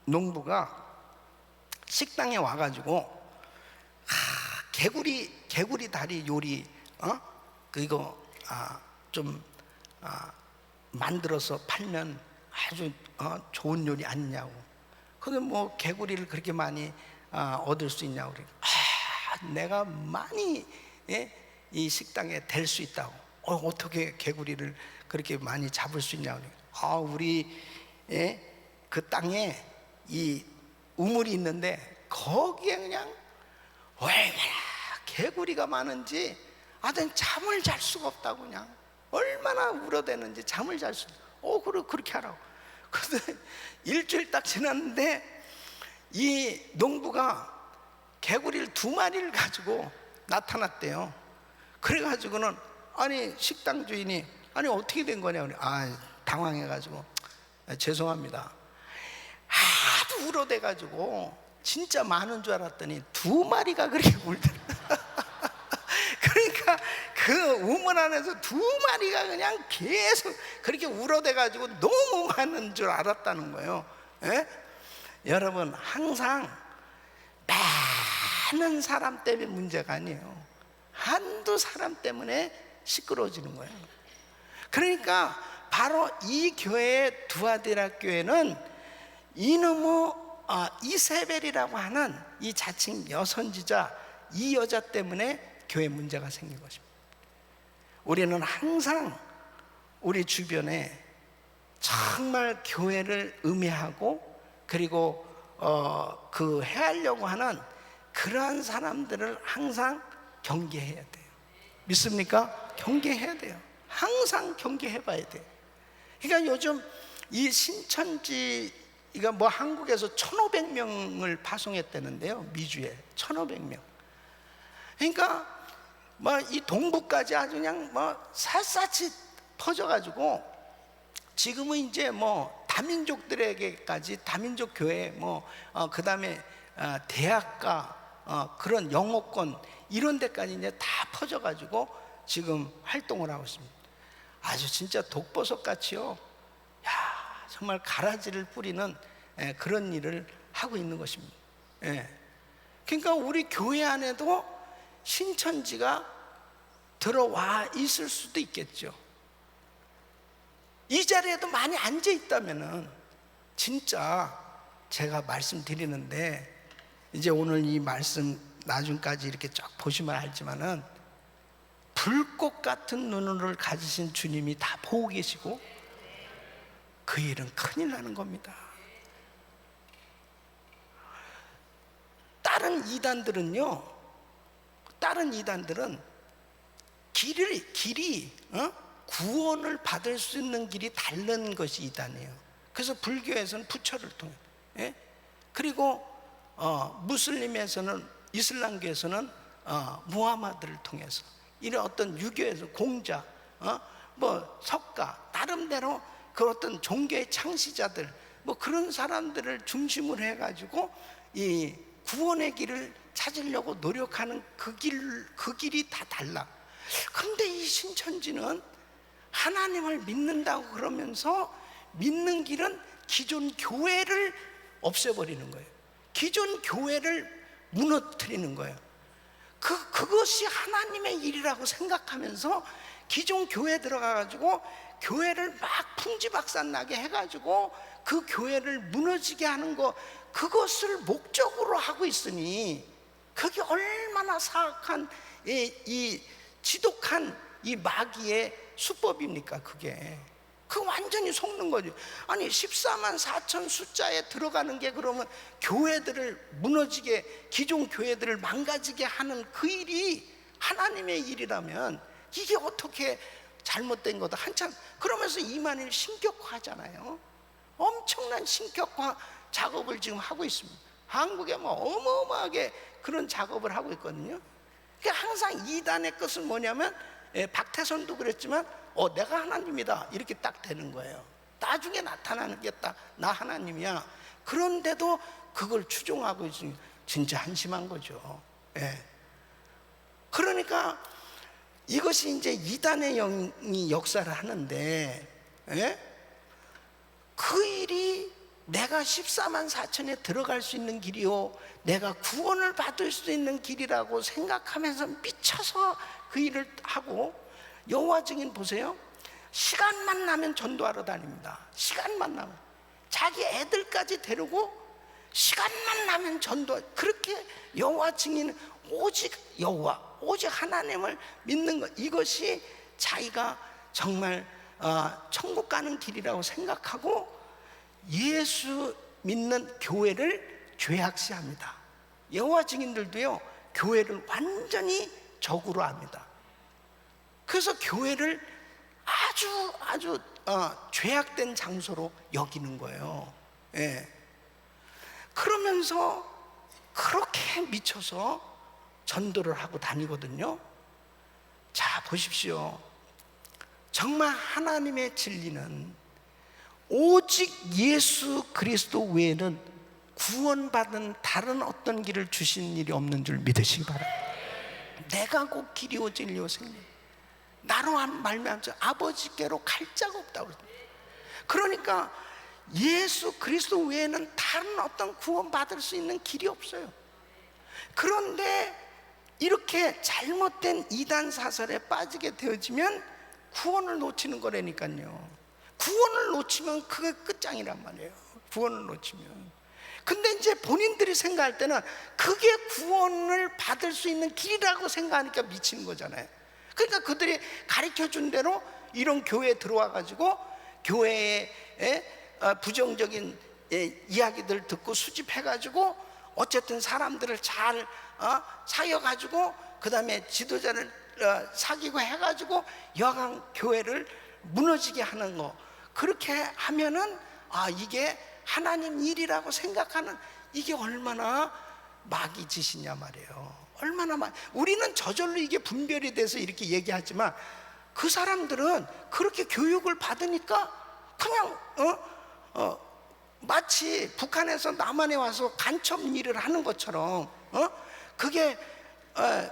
농부가 식당에 와가지고 개구리 다리 요리 그거 좀 만들어서 팔면 아주 좋은 요리 아니냐고. 근데 뭐 개구리를 그렇게 많이 얻을 수 있냐고. 그래. 내가 많이 이 식당에 댈 수 있다고. 어떻게 개구리를 그렇게 많이 잡을 수 있냐고. 우리 그 땅에 이 우물이 있는데 거기에 그냥 얼마나 개구리가 많은지 아들 잠을 잘 수가 없다고. 그냥 얼마나 울어대는지 잠을 잘 수. 그렇게 하라고. 근데 일주일 딱 지났는데 이 농부가 개구리를 2마리를 가지고 나타났대요. 그래가지고는 식당 주인이 어떻게 된 거냐. 당황해가지고 죄송합니다. 하도 울어대가지고 진짜 많은 줄 알았더니 2마리가 그렇게 울더라. 그러니까 그 우물 안에서 2마리가 그냥 계속 그렇게 울어대가지고 너무 많은 줄 알았다는 거예요. 여러분, 항상 많은 사람 때문에 문제가 아니에요. 한두 사람 때문에 시끄러워지는 거예요. 그러니까 바로 이 교회, 두아디라 교회는 이놈의 이세벨이라고 하는 이 자칭 여선지자, 이 여자 때문에 교회 문제가 생긴 것입니다. 우리는 항상 우리 주변에 정말 교회를 음해하고 그리고 그 해하려고 하는 그러한 사람들을 항상 경계해야 돼요. 믿습니까? 경계해야 돼요. 항상 경계해 봐야 돼요. 그러니까 요즘 이 신천지가 뭐 한국에서 1,500명을 파송했다는데요. 미주에 1,500명. 그러니까 뭐 이 동부까지 아주 그냥 뭐 샅샅이 퍼져가지고 지금은 이제 뭐 다민족들에게까지 다민족 교회 그 다음에 대학가 그런 영어권 이런 데까지 이제 다 퍼져가지고 지금 활동을 하고 있습니다. 아주 진짜 독버섯 같이요. 정말 가라지를 뿌리는 그런 일을 하고 있는 것입니다. 그러니까 우리 교회 안에도 신천지가 들어와 있을 수도 있겠죠. 이 자리에도 많이 앉아 있다면은 진짜 제가 말씀드리는데, 이제 오늘 이 말씀 나중까지 이렇게 쫙 보시면 알지만은 불꽃 같은 눈을 가지신 주님이 다 보고 계시고 그 일은 큰일 나는 겁니다. 다른 이단들은 길이 구원을 받을 수 있는 길이 다른 것이 이단이에요. 그래서 불교에서는 부처를 통해, 그리고 무슬림에서는, 이슬람교에서는 무하마드를 통해서, 이런 어떤 유교에서 공자, 뭐 석가, 나름대로 그 어떤 종교의 창시자들, 뭐 그런 사람들을 중심으로 해가지고 이 구원의 길을 찾으려고 노력하는 그 길이 다 달라. 근데 이 신천지는 하나님을 믿는다고 그러면서 믿는 길은 기존 교회를 없애버리는 거예요. 기존 교회를 무너뜨리는 거예요. 그것이 하나님의 일이라고 생각하면서 기존 교회에 들어가가지고 교회를 막 풍지박산나게 해가지고 그 교회를 무너지게 하는 거, 그것을 목적으로 하고 있으니 그게 얼마나 사악한 이 지독한 이 마귀의 수법입니까? 그게 완전히 속는 거죠. 아니 14만 4천 숫자에 들어가는 게 그러면 교회들을 무너지게, 기존 교회들을 망가지게 하는 그 일이 하나님의 일이라면 이게 어떻게 잘못된 거다. 한참 그러면서 이만일 신격화하잖아요. 엄청난 신격화 작업을 지금 하고 있습니다. 한국에 뭐 어마어마하게 그런 작업을 하고 있거든요. 그러니까 항상 이단의 것은 뭐냐면 박태선도 그랬지만 내가 하나님이다 이렇게 딱 되는 거예요. 나중에 나타나는 게 딱 나 하나님이야. 그런데도 그걸 추종하고 있으니 진짜 한심한 거죠. 그러니까 이것이 이제 이단의 영이 역사를 하는데, 그 일이 내가 14만 4천에 들어갈 수 있는 길이요, 내가 구원을 받을 수 있는 길이라고 생각하면서 미쳐서 그 일을 하고, 여호와 증인 보세요. 시간만 나면 전도하러 다닙니다. 시간만 나면 자기 애들까지 데리고 시간만 나면 전도. 그렇게 여호와 증인은 오직 여호와, 오직 하나님을 믿는 것, 이것이 자기가 정말 천국 가는 길이라고 생각하고 예수 믿는 교회를 죄악시합니다. 여호와 증인들도요, 교회를 완전히 적으로 합니다. 그래서 교회를 아주 죄악된 장소로 여기는 거예요. 그러면서 그렇게 미쳐서 전도를 하고 다니거든요. 자, 보십시오. 정말 하나님의 진리는 오직 예수 그리스도 외에는 구원받은 다른 어떤 길을 주신 일이 없는 줄 믿으시기 바랍니다. 내가 곧 길이요 진리요 생명, 나로 말미암아 아버지께로 갈 자가 없다고 그랬어요. 그러니까 예수 그리스도 외에는 다른 어떤 구원받을 수 있는 길이 없어요. 그런데 이렇게 잘못된 이단 사설에 빠지게 되어지면 구원을 놓치는 거라니까요. 구원을 놓치면 그게 끝장이란 말이에요. 구원을 놓치면. 근데 이제 본인들이 생각할 때는 그게 구원을 받을 수 있는 길이라고 생각하니까 미치는 거잖아요. 그러니까 그들이 가르쳐 준 대로 이런 교회에 들어와 가지고 교회에 부정적인 이야기들 듣고 수집해 가지고 어쨌든 사람들을 잘 사여 가지고 그 다음에 지도자를 사귀고 해 가지고 여간 교회를 무너지게 하는 거, 그렇게 하면은 이게 하나님 일이라고 생각하는, 이게 얼마나 마귀 짓이냐 말이에요. 얼마나 우리는 저절로 이게 분별이 돼서 이렇게 얘기하지만 그 사람들은 그렇게 교육을 받으니까 그냥 마치 북한에서 남한에 와서 간첩 일을 하는 것처럼 그게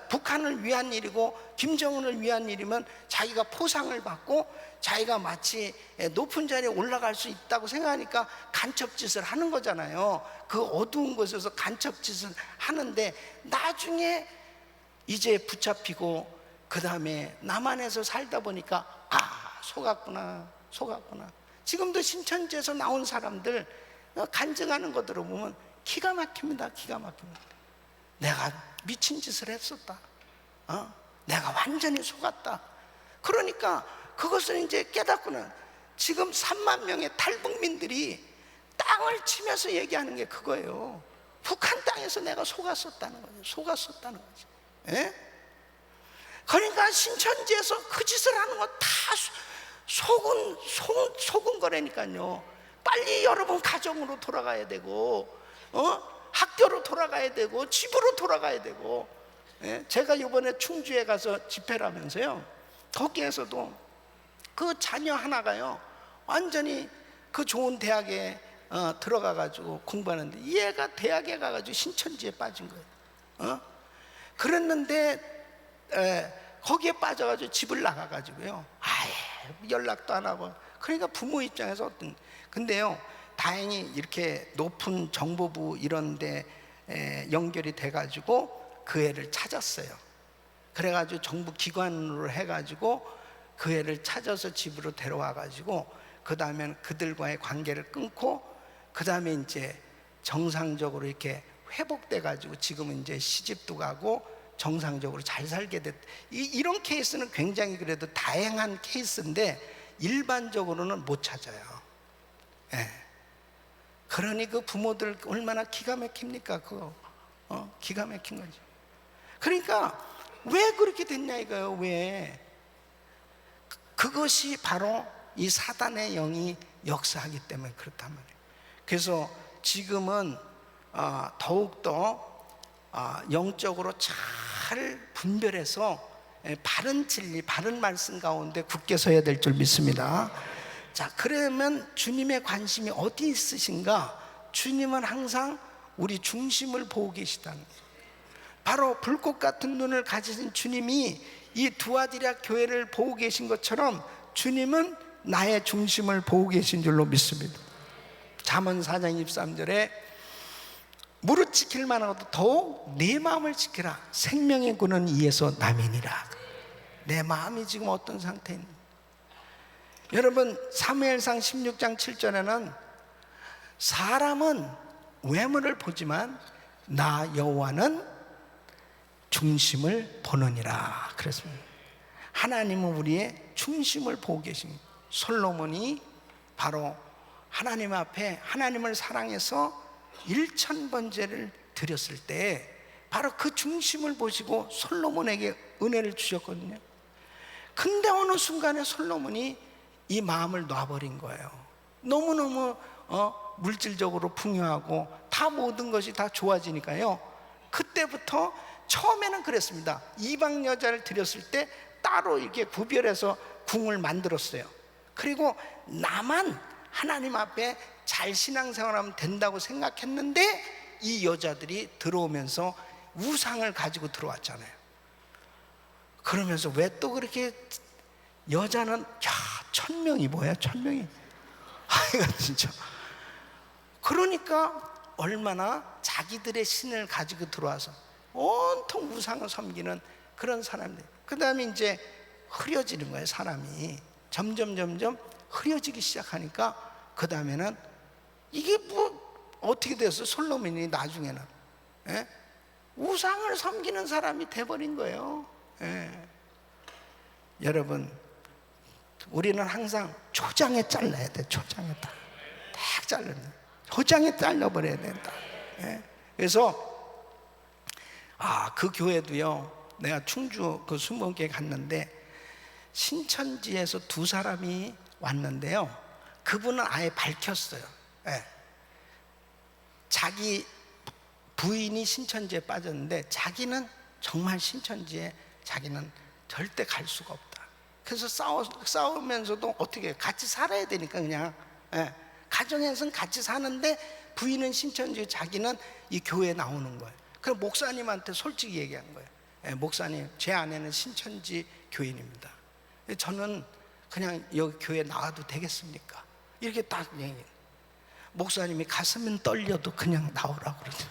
북한을 위한 일이고 김정은을 위한 일이면 자기가 포상을 받고 자기가 마치 높은 자리에 올라갈 수 있다고 생각하니까 간첩짓을 하는 거잖아요. 그 어두운 곳에서 간첩짓을 하는데 나중에 이제 붙잡히고 그 다음에 남한에서 살다 보니까 속았구나. 지금도 신천지에서 나온 사람들 간증하는 거 들어보면 기가 막힙니다. 기가 막힙니다. 내가 미친 짓을 했었다. 내가 완전히 속았다. 그러니까 그것을 이제 깨닫고는 지금 3만 명의 탈북민들이 땅을 치면서 얘기하는 게 그거예요. 북한 땅에서 내가 속았었다는 거죠. 속았었다는 거죠. 그러니까 신천지에서 그 짓을 하는 건 다 속은 거라니까요. 빨리 여러분 가정으로 돌아가야 되고 학교로 돌아가야 되고 집으로 돌아가야 되고. 제가 이번에 충주에 가서 집회를 하면서요, 거기에서도 그 자녀 하나가요 완전히 그 좋은 대학에 들어가 가지고 공부하는데 얘가 대학에 가가지고 신천지에 빠진 거예요. 그랬는데 거기에 빠져가지고 집을 나가가지고요 아예 연락도 안 하고. 그러니까 부모 입장에서 근데요 다행히 이렇게 높은 정보부 이런 데 연결이 돼가지고 그 애를 찾았어요. 그래가지고 정부 기관으로 해가지고 그 애를 찾아서 집으로 데려와가지고 그 다음엔 그들과의 관계를 끊고 그 다음에 이제 정상적으로 이렇게 회복돼가지고 지금은 이제 시집도 가고 정상적으로 잘 살게 됐. 이런 케이스는 굉장히 그래도 다행한 케이스인데 일반적으로는 못 찾아요. 그러니 그 부모들 얼마나 기가 막힙니까? 그거 기가 막힌 거죠. 그러니까 왜 그렇게 됐냐 이거예요. 왜? 그것이 바로 이 사단의 영이 역사하기 때문에 그렇단 말이에요. 그래서 지금은 더욱더 영적으로 잘 분별해서 바른 진리, 바른 말씀 가운데 굳게 서야 될 줄 믿습니다. 자, 그러면 주님의 관심이 어디 있으신가? 주님은 항상 우리 중심을 보고 계시다는 거예요. 바로 불꽃 같은 눈을 가지신 주님이 이 두아디라 교회를 보고 계신 것처럼 주님은 나의 중심을 보고 계신 줄로 믿습니다. 잠언 4장 23절에 무릇 지킬 만하고도 더욱 내 마음을 지키라. 생명의 군은 이에서 남이니라. 내 마음이 지금 어떤 상태인지. 여러분, 사무엘상 16장 7절에는 사람은 외모를 보지만 나 여호와는 중심을 보느니라 그랬습니다. 하나님은 우리의 중심을 보고 계십니다. 솔로몬이 바로 하나님 앞에 하나님을 사랑해서 1000번제를 드렸을 때 바로 그 중심을 보시고 솔로몬에게 은혜를 주셨거든요. 근데 어느 순간에 솔로몬이 이 마음을 놔버린 거예요. 너무너무 물질적으로 풍요하고 다 모든 것이 다 좋아지니까요. 그때부터 처음에는 그랬습니다. 이방 여자를 드렸을 때 따로 이렇게 구별해서 궁을 만들었어요. 그리고 나만 하나님 앞에 잘 신앙생활하면 된다고 생각했는데 이 여자들이 들어오면서 우상을 가지고 들어왔잖아요. 그러면서 왜 또 그렇게 여자는 1000명이 뭐야 1000명이 이거 진짜. 그러니까 얼마나 자기들의 신을 가지고 들어와서 온통 우상을 섬기는 그런 사람들. 그 다음에 이제 흐려지는 거예요. 사람이 점점 흐려지기 시작하니까 그 다음에는 이게 뭐 어떻게 됐어? 솔로몬이 나중에는 우상을 섬기는 사람이 돼버린 거예요. 여러분, 우리는 항상 초장에 잘라야 돼. 초장에 딱 잘라야 돼. 초장에 잘라버려야 된다. 그래서 그 교회도요, 내가 충주 그 수목에 갔는데 신천지에서 2사람이 왔는데요, 그분은 아예 밝혔어요. 자기 부인이 신천지에 빠졌는데 자기는 정말 신천지에 자기는 절대 갈 수가 없다. 그래서 싸우면서도 어떻게 해요? 같이 살아야 되니까 그냥 가정에서는 같이 사는데 부인은 신천지, 자기는 이 교회에 나오는 거예요. 그럼 목사님한테 솔직히 얘기한 거예요. 목사님, 제 아내는 신천지 교인입니다. 저는 그냥 여기 교회에 나와도 되겠습니까? 이렇게 딱 얘기해요. 목사님이 가슴은 떨려도 그냥 나오라고 그러죠.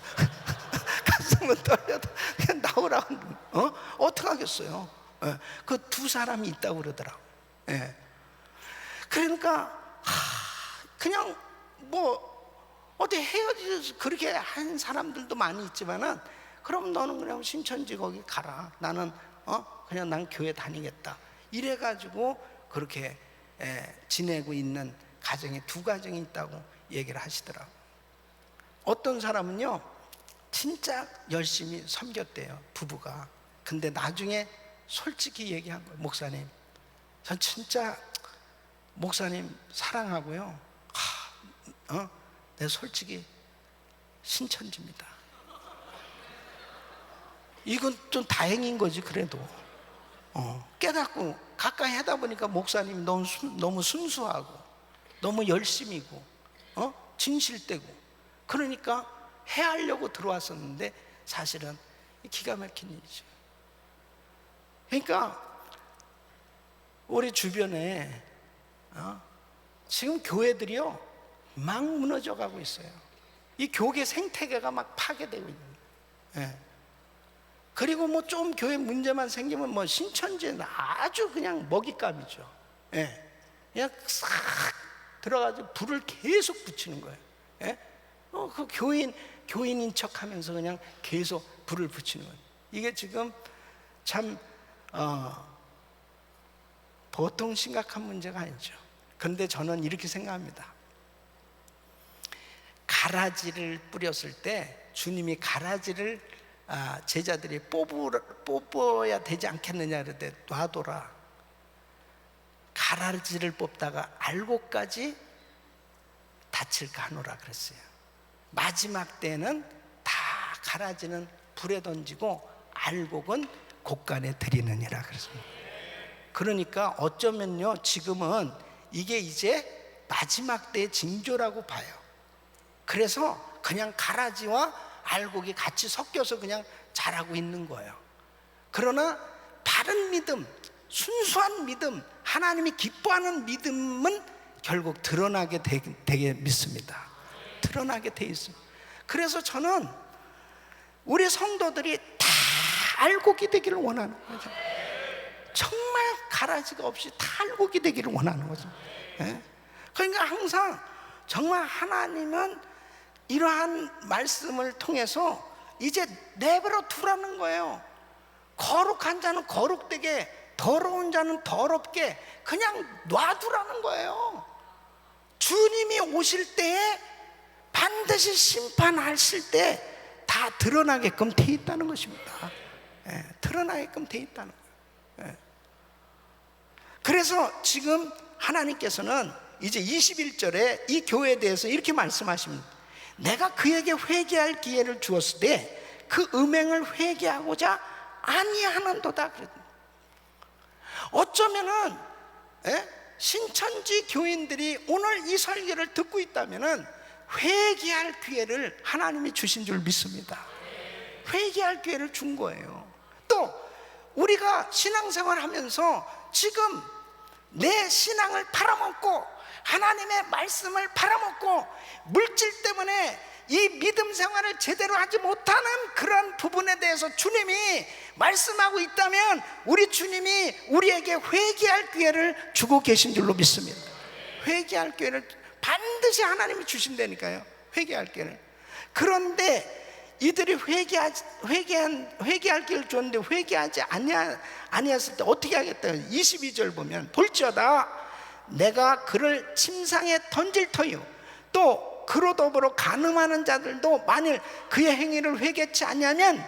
가슴은 떨려도 그냥 나오라고. 어떻게 하겠어요? 그 2사람이 있다고 그러더라고. 그러니까 그냥 뭐 어디 헤어져서 그렇게 한 사람들도 많이 있지만은, 그럼 너는 그냥 신천지 거기 가라. 나는 그냥 난 교회 다니겠다. 이래가지고 그렇게 지내고 있는 가정이 2가정이 있다고 얘기를 하시더라고. 어떤 사람은요 진짜 열심히 섬겼대요, 부부가. 근데 나중에 솔직히 얘기한 거예요. 목사님, 전 진짜 목사님 사랑하고요, 내 솔직히 신천지입니다. 이건 좀 다행인 거지. 그래도 깨닫고 가까이 하다 보니까 목사님이 너무 순수하고 너무 열심이고 진실되고, 그러니까 해하려고 들어왔었는데 사실은 기가 막힌 일이죠. 그러니까 우리 주변에 지금 교회들이요 막 무너져 가고 있어요. 이 교계 생태계가 막 파괴되고 있는 거예요. 그리고 뭐 좀 교회 문제만 생기면 뭐 신천지는 아주 그냥 먹잇감이죠. 그냥 싹 들어가서 불을 계속 붙이는 거예요. 그 교인인 척하면서 그냥 계속 불을 붙이는 거예요. 이게 지금 참 보통 심각한 문제가 아니죠. 그런데 저는 이렇게 생각합니다. 가라지를 뿌렸을 때 주님이 가라지를 제자들이 뽑아야 되지 않겠느냐 그럴 때 놔둬라. 가라지를 뽑다가 알곡까지 다칠까 하노라 그랬어요. 마지막 때는 다 가라지는 불에 던지고 알곡은 곳간에 드리느니라 그랬습니다. 그러니까 어쩌면요, 지금은 이게 이제 마지막 때의 징조라고 봐요. 그래서 그냥 가라지와 알곡이 같이 섞여서 그냥 자라고 있는 거예요. 그러나 바른 믿음, 순수한 믿음, 하나님이 기뻐하는 믿음은 결국 드러나게 되게 믿습니다. 드러나게 돼 있습니다. 그래서 저는 우리 성도들이 다 알곡이 되기를 원하는 거죠. 정말 가라지가 없이 다 알곡이 되기를 원하는 거죠. 그러니까 항상 정말 하나님은 이러한 말씀을 통해서 이제 내버려 두라는 거예요. 거룩한 자는 거룩되게, 더러운 자는 더럽게 그냥 놔두라는 거예요. 주님이 오실 때에 반드시 심판하실 때 다 드러나게끔 돼 있다는 것입니다. 드러나게끔 돼 있다는 거예요. 그래서 지금 하나님께서는 이제 21절에 이 교회에 대해서 이렇게 말씀하십니다. 내가 그에게 회개할 기회를 주었을 때 그 음행을 회개하고자 아니하는도다. 어쩌면은 신천지 교인들이 오늘 이 설교를 듣고 있다면은 회개할 기회를 하나님이 주신 줄 믿습니다. 회개할 기회를 준 거예요. 또 우리가 신앙생활 하면서 지금 내 신앙을 팔아먹고 하나님의 말씀을 팔아먹고 물질 때문에 이 믿음 생활을 제대로 하지 못하는 그런 부분에 대해서 주님이 말씀하고 있다면 우리 주님이 우리에게 회개할 기회를 주고 계신 줄로 믿습니다. 회개할 기회를 반드시 하나님이 주신다니까요. 회개할 기회를. 그런데 이들이 회개할 기회를 줬는데 회개하지 아니했을 때 어떻게 하겠다. 22절 보면 볼지어다 내가 그를 침상에 던질 터이요 또 그로 더불어 간음하는 자들도 만일 그의 행위를 회개치 아니하면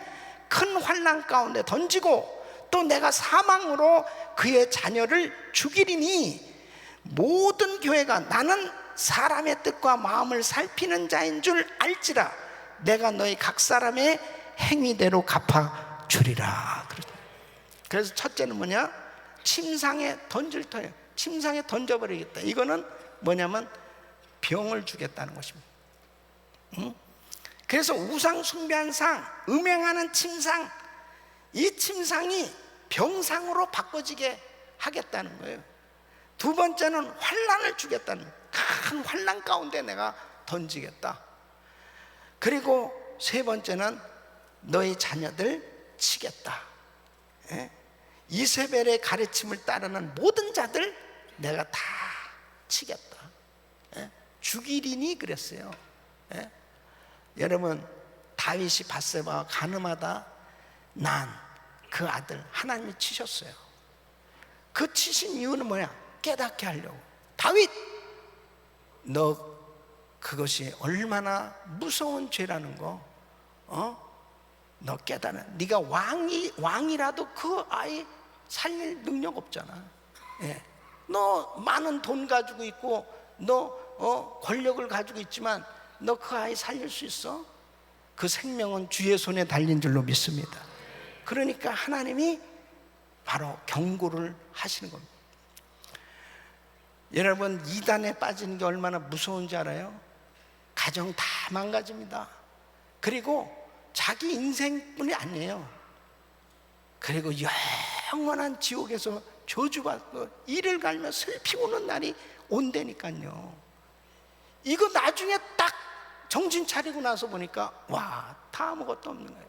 큰 환난 가운데 던지고 또 내가 사망으로 그의 자녀를 죽이리니 모든 교회가 나는 사람의 뜻과 마음을 살피는 자인 줄 알지라 내가 너희 각 사람의 행위대로 갚아 주리라. 그래서 첫째는 뭐냐? 침상에 던질 터예요. 침상에 던져버리겠다. 이거는 뭐냐면 병을 주겠다는 것입니다. 그래서 우상 숭배한 상, 음행하는 침상, 이 침상이 병상으로 바꿔지게 하겠다는 거예요. 두 번째는 환난을 주겠다는, 큰 환난 가운데 내가 던지겠다. 그리고 세 번째는 너희 자녀들 치겠다. 이세벨의 가르침을 따르는 모든 자들 내가 다 치겠다. 죽이리니 그랬어요. 여러분 다윗이 밧세바와 간음하다 난 그 아들 하나님이 치셨어요. 그 치신 이유는 뭐야? 깨닫게 하려고. 다윗 너 그것이 얼마나 무서운 죄라는 거 너 깨달아. 네가 왕이라도 그 아이 살릴 능력 없잖아. 너 많은 돈 가지고 있고 너 권력을 가지고 있지만 너 그 아이 살릴 수 있어? 그 생명은 주의 손에 달린 줄로 믿습니다. 그러니까 하나님이 바로 경고를 하시는 겁니다. 여러분 이단에 빠지는 게 얼마나 무서운지 알아요? 가정 다 망가집니다. 그리고 자기 인생뿐이 아니에요. 그리고 영원한 지옥에서 저주받고 이를 갈며 슬피 우는 날이 온다니까요. 이거 나중에 딱 정신 차리고 나서 보니까 와, 다 아무것도 없는 거예요.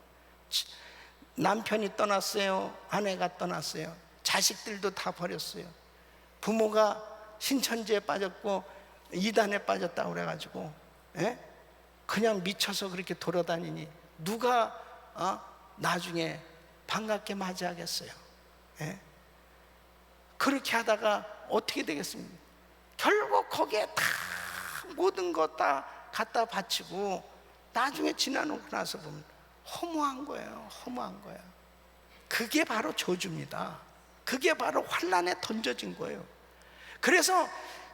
남편이 떠났어요. 아내가 떠났어요. 자식들도 다 버렸어요. 부모가 신천지에 빠졌고 이단에 빠졌다고 그래가지고 그냥 미쳐서 그렇게 돌아다니니 누가 나중에 반갑게 맞이하겠어요? 그렇게 하다가 어떻게 되겠습니까? 결국 거기에 다 모든 것 다 갖다 바치고 나중에 지나놓고 나서 보면 허무한 거예요. 허무한 거예요. 그게 바로 저주입니다. 그게 바로 환난에 던져진 거예요. 그래서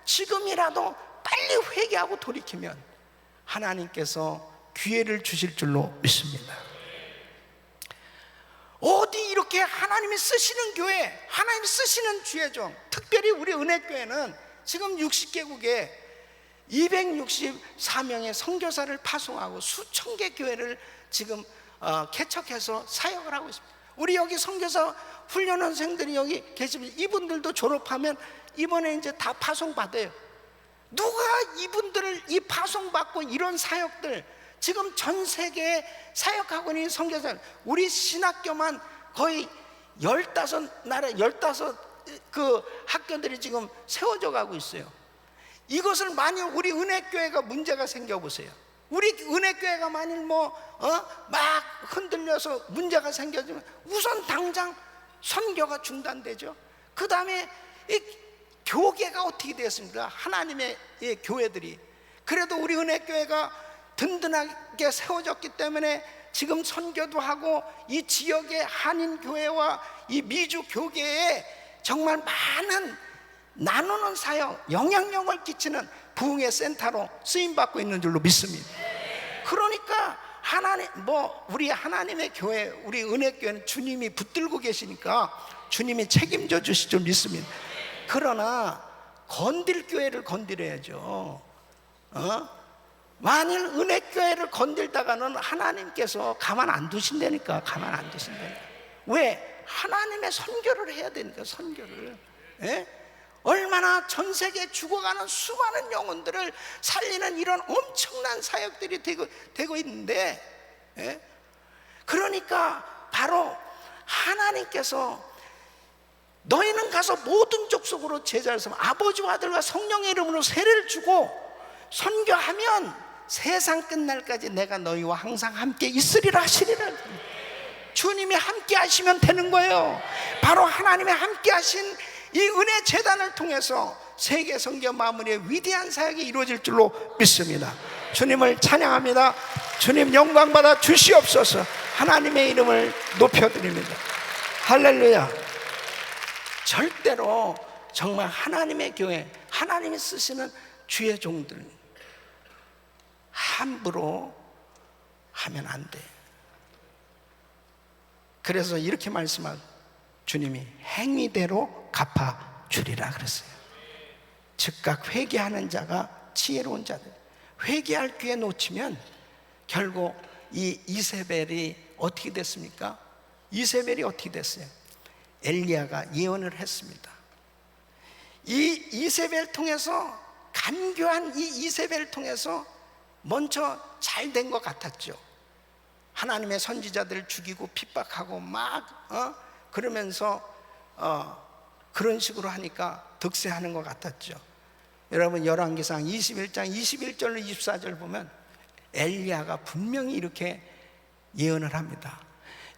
지금이라도 빨리 회개하고 돌이키면 하나님께서 기회를 주실 줄로 믿습니다. 어디 이렇게 하나님이 쓰시는 교회, 하나님이 쓰시는 주의종, 특별히 우리 은혜교회는 지금 60개국에 264명의 선교사를 파송하고 수천 개 교회를 지금 개척해서 사역을 하고 있습니다. 우리 여기 선교사 훈련원생들이 여기 계시면 이분들도 졸업하면 이번에 이제 다 파송받아요. 누가 이분들을 이 파송받고 이런 사역들, 지금 전 세계에 사역하고 있는 선교사, 우리 신학교만 거의 15나라 15그 학교들이 지금 세워져 가고 있어요. 이것을 만일 우리 은혜교회가 문제가 생겨보세요. 우리 은혜교회가 만일 막 흔들려서 문제가 생겨지면 우선 당장 선교가 중단되죠. 그 다음에 이 교계가 어떻게 되었습니까? 하나님의 이 교회들이. 그래도 우리 은혜교회가 든든하게 세워졌기 때문에 지금 선교도 하고 이 지역의 한인교회와 이 미주 교계에 정말 많은 나누는 사역, 영향력을 끼치는 부흥의 센터로 쓰임받고 있는 줄로 믿습니다. 그러니까 우리 하나님의 교회, 우리 은혜교회는 주님이 붙들고 계시니까 주님이 책임져 주실 줄 믿습니다. 그러나 건들 교회를 건드려야죠. 만일 은혜교회를 건들다가는 하나님께서 가만 안 두신다니까. 가만 안 두신다니까. 왜? 하나님의 선교를 해야 되니까. 선교를. 얼마나 전 세계에 죽어가는 수많은 영혼들을 살리는 이런 엄청난 사역들이 되고 있는데, 그러니까 바로 하나님께서 너희는 가서 모든 족속으로 제자를 삼아 아버지와 아들과 성령의 이름으로 세례를 주고 선교하면 세상 끝날까지 내가 너희와 항상 함께 있으리라 하시리라. 주님이 함께 하시면 되는 거예요. 바로 하나님의 함께 하신 이 은혜 재단을 통해서 세계 선교 마무리의 위대한 사역이 이루어질 줄로 믿습니다. 주님을 찬양합니다. 주님 영광 받아 주시옵소서. 하나님의 이름을 높여드립니다. 할렐루야. 절대로 정말 하나님의 교회, 하나님이 쓰시는 주의 종들 함부로 하면 안 돼. 그래서 이렇게 말씀하고 주님이 행위대로 갚아주리라 그랬어요. 즉각 회개하는 자가 지혜로운 자들. 회개할 기회 놓치면 결국 이 이세벨이 어떻게 됐습니까? 이세벨이 어떻게 됐어요? 엘리야가 예언을 했습니다. 이 이세벨 통해서, 간교한 이 이세벨 통해서 먼저 잘 된 것 같았죠. 하나님의 선지자들을 죽이고 핍박하고 그러면서 그런 식으로 하니까 득세하는 것 같았죠. 여러분 열왕기상 21장 21절로 24절 보면 엘리야가 분명히 이렇게 예언을 합니다.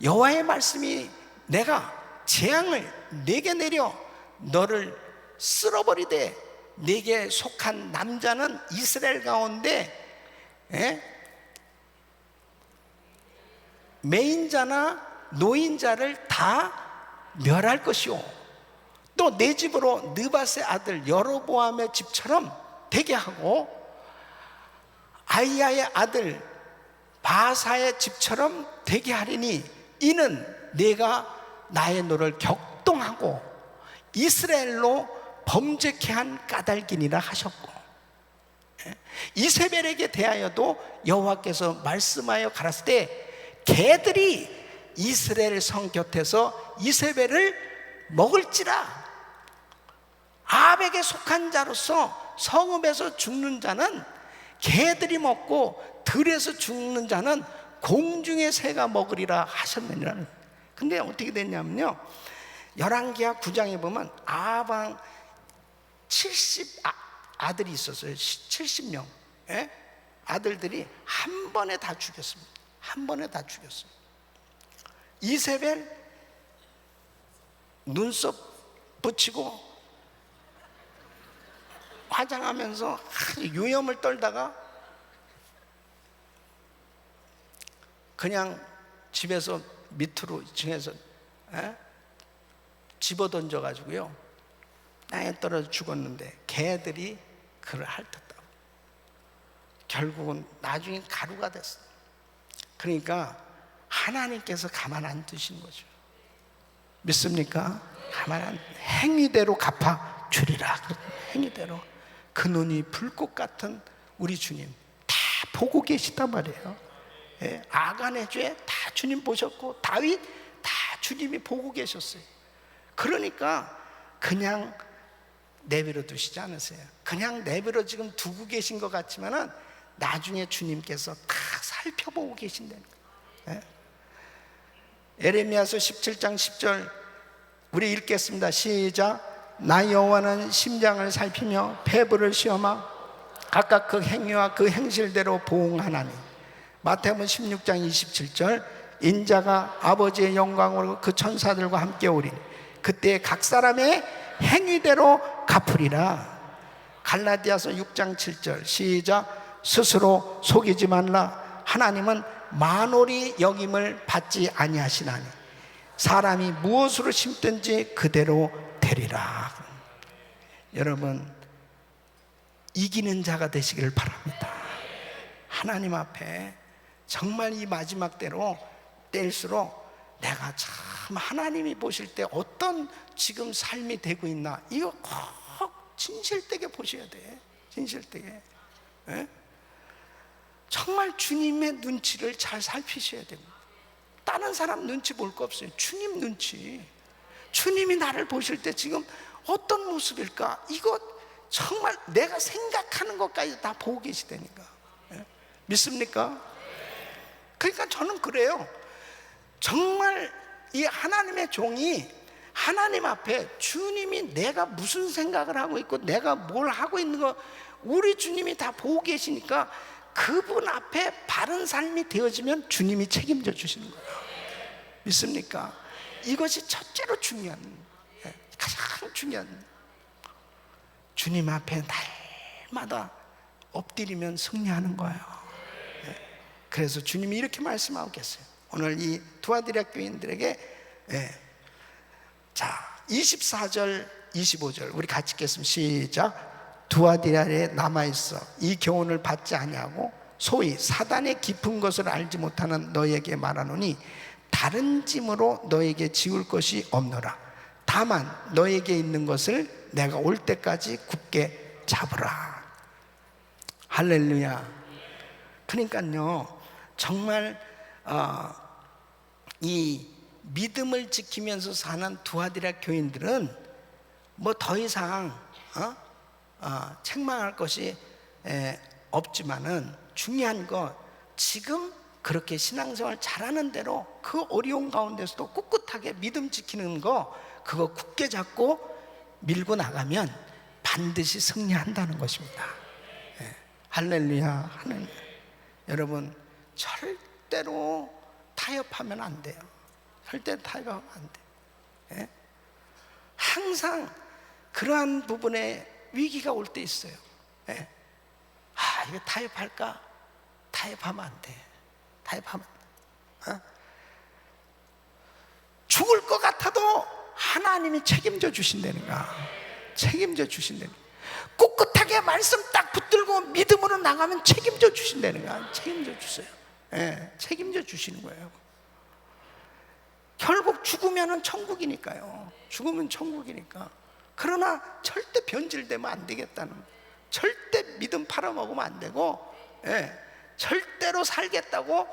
여호와의 말씀이 내가 재앙을 내게 내려 너를 쓸어버리되 내게 속한 남자는 이스라엘 가운데 매인자나 노인자를 다 멸할 것이요 또 내 집으로 느밧의 아들 여로보암의 집처럼 되게 하고 아이야의 아들 바사의 집처럼 되게 하리니 이는 내가 나의 노를 격동하고 이스라엘로 범죄케 한 까닭이니라 하셨고, 이세벨에게 대하여도 여호와께서 말씀하여 가라사대 때 개들이 이스라엘 성 곁에서 이세벨을 먹을지라. 아합에게 속한 자로서 성읍에서 죽는 자는 개들이 먹고 들에서 죽는 자는 공중의 새가 먹으리라 하셨느니라. 근데 어떻게 됐냐면요, 열왕기하 9장에 보면 아합 70 아들이 있었어요. 70명 아들들이 한 번에 다 죽였습니다. 한 번에 다 죽였어요. 이세벨 눈썹 붙이고 화장하면서 유염을 떨다가 그냥 집에서 밑으로 층에서 집어 던져가지고요 땅에 떨어져 죽었는데 개들이 그를 핥았다고. 결국은 나중에 가루가 됐어요. 그러니까 하나님께서 가만 안 두신 거죠. 믿습니까? 가만 행위대로 갚아 주리라. 행위대로. 그 눈이 불꽃 같은 우리 주님 다 보고 계시단 말이에요. 예, 아간의 죄 다 주님 보셨고, 다윗 다 주님이 보고 계셨어요. 그러니까 그냥 내버려 두시지 않으세요. 그냥 내버려 지금 두고 계신 것 같지만은 나중에 주님께서 다 살펴보고 계신다는 거예요. 예? 에레미야서 17장 10절 우리 읽겠습니다. 시작. 나 여호와는 심장을 살피며 폐부를 시험하 각각 그 행위와 그 행실대로 보응하나니. 마태복음 16장 27절 인자가 아버지의 영광으로 그 천사들과 함께 오리니 그때 각 사람의 행위대로 갚으리라. 갈라디아서 6장 7절 시작. 스스로 속이지 말라. 하나님은 만홀히 여김을 받지 아니하시나니 사람이 무엇으로 심든지 그대로 되리라. 여러분, 이기는 자가 되시기를 바랍니다. 하나님 앞에 정말 이 마지막 때로 때일수록 내가 참 하나님이 보실 때 어떤 지금 삶이 되고 있나, 이거 꼭 진실되게 보셔야 돼. 진실되게. 예? 정말 주님의 눈치를 잘 살피셔야 됩니다. 다른 사람 눈치 볼 거 없어요. 주님 눈치. 주님이 나를 보실 때 지금 어떤 모습일까, 이거 정말 내가 생각하는 것까지 다 보고 계시다니까. 예? 믿습니까? 그러니까 저는 그래요. 정말 이 하나님의 종이 하나님 앞에 주님이 내가 무슨 생각을 하고 있고 내가 뭘 하고 있는 거 우리 주님이 다 보고 계시니까 그분 앞에 바른 삶이 되어지면 주님이 책임져 주시는 거예요. 믿습니까? 이것이 첫째로 중요한, 가장 중요한, 주님 앞에 날마다 엎드리면 승리하는 거예요. 그래서 주님이 이렇게 말씀하고 계세요. 오늘 이 두아디라 교인들에게, 자 24절 25절 우리 같이 읽겠습니다. 시작. 두아디라에 남아있어 이 교훈을 받지 아니하고 소위 사단의 깊은 것을 알지 못하는 너에게 말하노니 다른 짐으로 너에게 지울 것이 없노라. 다만 너에게 있는 것을 내가 올 때까지 굳게 잡으라. 할렐루야. 그러니까요, 정말 이 믿음을 지키면서 사는 두아디라 교인들은 뭐 더 이상 책망할 것이 없지만은 중요한 거, 지금 그렇게 신앙생활 잘하는 대로 그 어려운 가운데서도 꿋꿋하게 믿음 지키는 거, 그거 굳게 잡고 밀고 나가면 반드시 승리한다는 것입니다. 할렐루야. 하는 여러분, 절대로 타협하면 안 돼요. 절대로 타협하면 안 돼. 항상 그러한 부분에 위기가 올 때 있어요. 이거 타협할까? 타협하면 안 돼. 타협하면 죽을 것 같아도 하나님이 책임져 주신다니까. 책임져 주신다니까. 꿋꿋하게 말씀 딱 붙들고 믿음으로 나가면 책임져 주신다니까. 책임져 주세요. 책임져 주시는 거예요. 결국 죽으면 천국이니까요. 죽으면 천국이니까. 그러나 절대 변질되면 안 되겠다는, 절대 믿음 팔아먹으면 안 되고, 절대로 살겠다고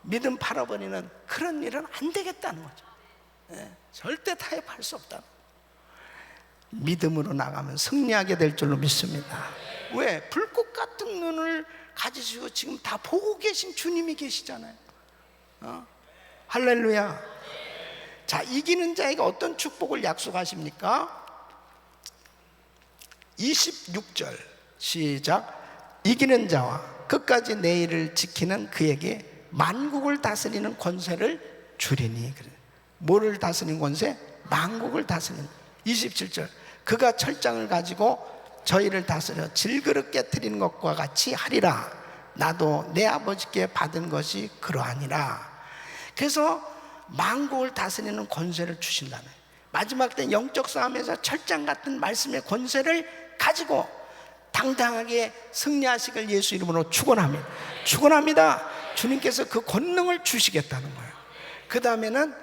믿음 팔아버리는 그런 일은 안 되겠다는 거죠. 절대 타협할 수 없다. 믿음으로 나가면 승리하게 될 줄로 믿습니다. 왜? 불꽃 같은 눈을 가지시고 지금 다 보고 계신 주님이 계시잖아요. 할렐루야. 자, 이기는 자에게 어떤 축복을 약속하십니까? 26절 시작. 이기는 자와 끝까지 내 일을 지키는 그에게 만국을 다스리는 권세를 주리니. 뭐를 다스리는 권세? 만국을 다스리는. 27절 그가 철장을 가지고 저희를 다스려 질그릇 깨트리는 것과 같이 하리라. 나도 내 아버지께 받은 것이 그러하니라. 그래서 만국을 다스리는 권세를 주신다는, 마지막 때 영적 싸움에서 철장 같은 말씀의 권세를 가지고 당당하게 승리하시길 예수 이름으로 축원합니다. 축원합니다. 주님께서 그 권능을 주시겠다는 거예요. 그 다음에는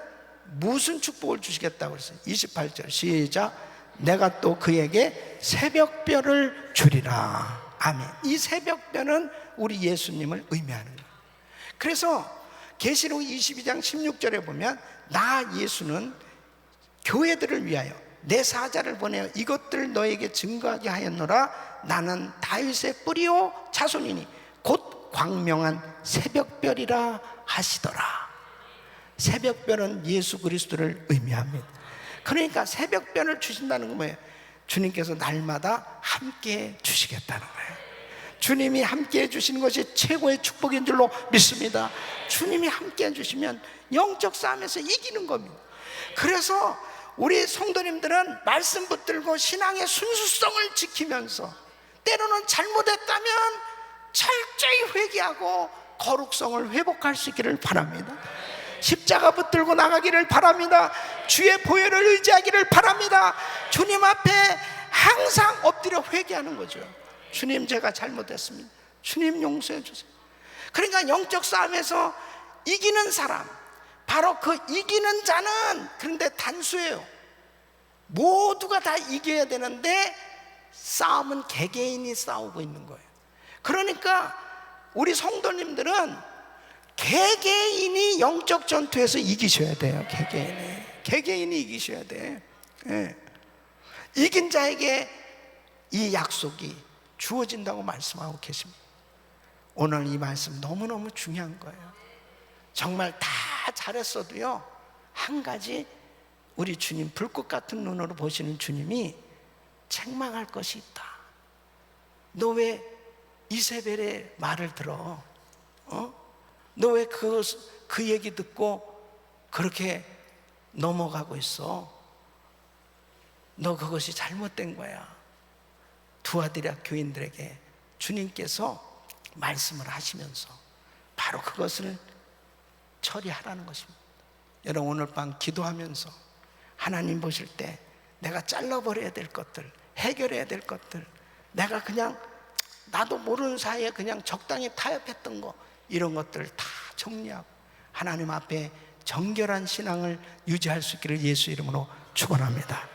무슨 축복을 주시겠다고 그랬어요? 28절 시작. 내가 또 그에게 새벽별을 주리라. 아멘. 이 새벽별은 우리 예수님을 의미하는 거예요. 그래서 계시록 22장 16절에 보면 나 예수는 교회들을 위하여 내 사자를 보내어 이것들을 너에게 증거하게 하였노라. 나는 다윗의 뿌리요 자손이니 곧 광명한 새벽별이라 하시더라. 새벽별은 예수 그리스도를 의미합니다. 그러니까 새벽별을 주신다는 건 뭐예요? 주님께서 날마다 함께 주시겠다는 거예요. 주님이 함께 해주시는 것이 최고의 축복인 줄로 믿습니다. 주님이 함께 해주시면 영적 싸움에서 이기는 겁니다. 그래서 우리 성도님들은 말씀 붙들고 신앙의 순수성을 지키면서 때로는 잘못했다면 철저히 회개하고 거룩성을 회복할 수 있기를 바랍니다. 십자가 붙들고 나가기를 바랍니다. 주의 보혈을 의지하기를 바랍니다. 주님 앞에 항상 엎드려 회개하는 거죠. 주님, 제가 잘못했습니다. 주님 용서해 주세요. 그러니까 영적 싸움에서 이기는 사람, 바로 그 이기는 자는 그런데 단수예요. 모두가 다 이겨야 되는데 싸움은 개개인이 싸우고 있는 거예요. 그러니까 우리 성도님들은 개개인이 영적 전투에서 이기셔야 돼요. 개개인이 이기셔야 돼. 예. 이긴 자에게 이 약속이 주어진다고 말씀하고 계십니다. 오늘 이 말씀 너무너무 중요한 거예요. 정말 다 잘했어도요, 한 가지 우리 주님, 불꽃 같은 눈으로 보시는 주님이 책망할 것이 있다. 너 왜 이세벨의 말을 들어? 너 왜 그 얘기 듣고 그렇게 넘어가고 있어? 너 그것이 잘못된 거야. 두아디라 교인들에게 주님께서 말씀을 하시면서 바로 그것을 처리하라는 것입니다. 여러분, 오늘 밤 기도하면서 하나님 보실 때 내가 잘라버려야 될 것들, 해결해야 될 것들, 내가 그냥 나도 모르는 사이에 그냥 적당히 타협했던 거, 이런 것들을 다 정리하고 하나님 앞에 정결한 신앙을 유지할 수 있기를 예수 이름으로 축원합니다.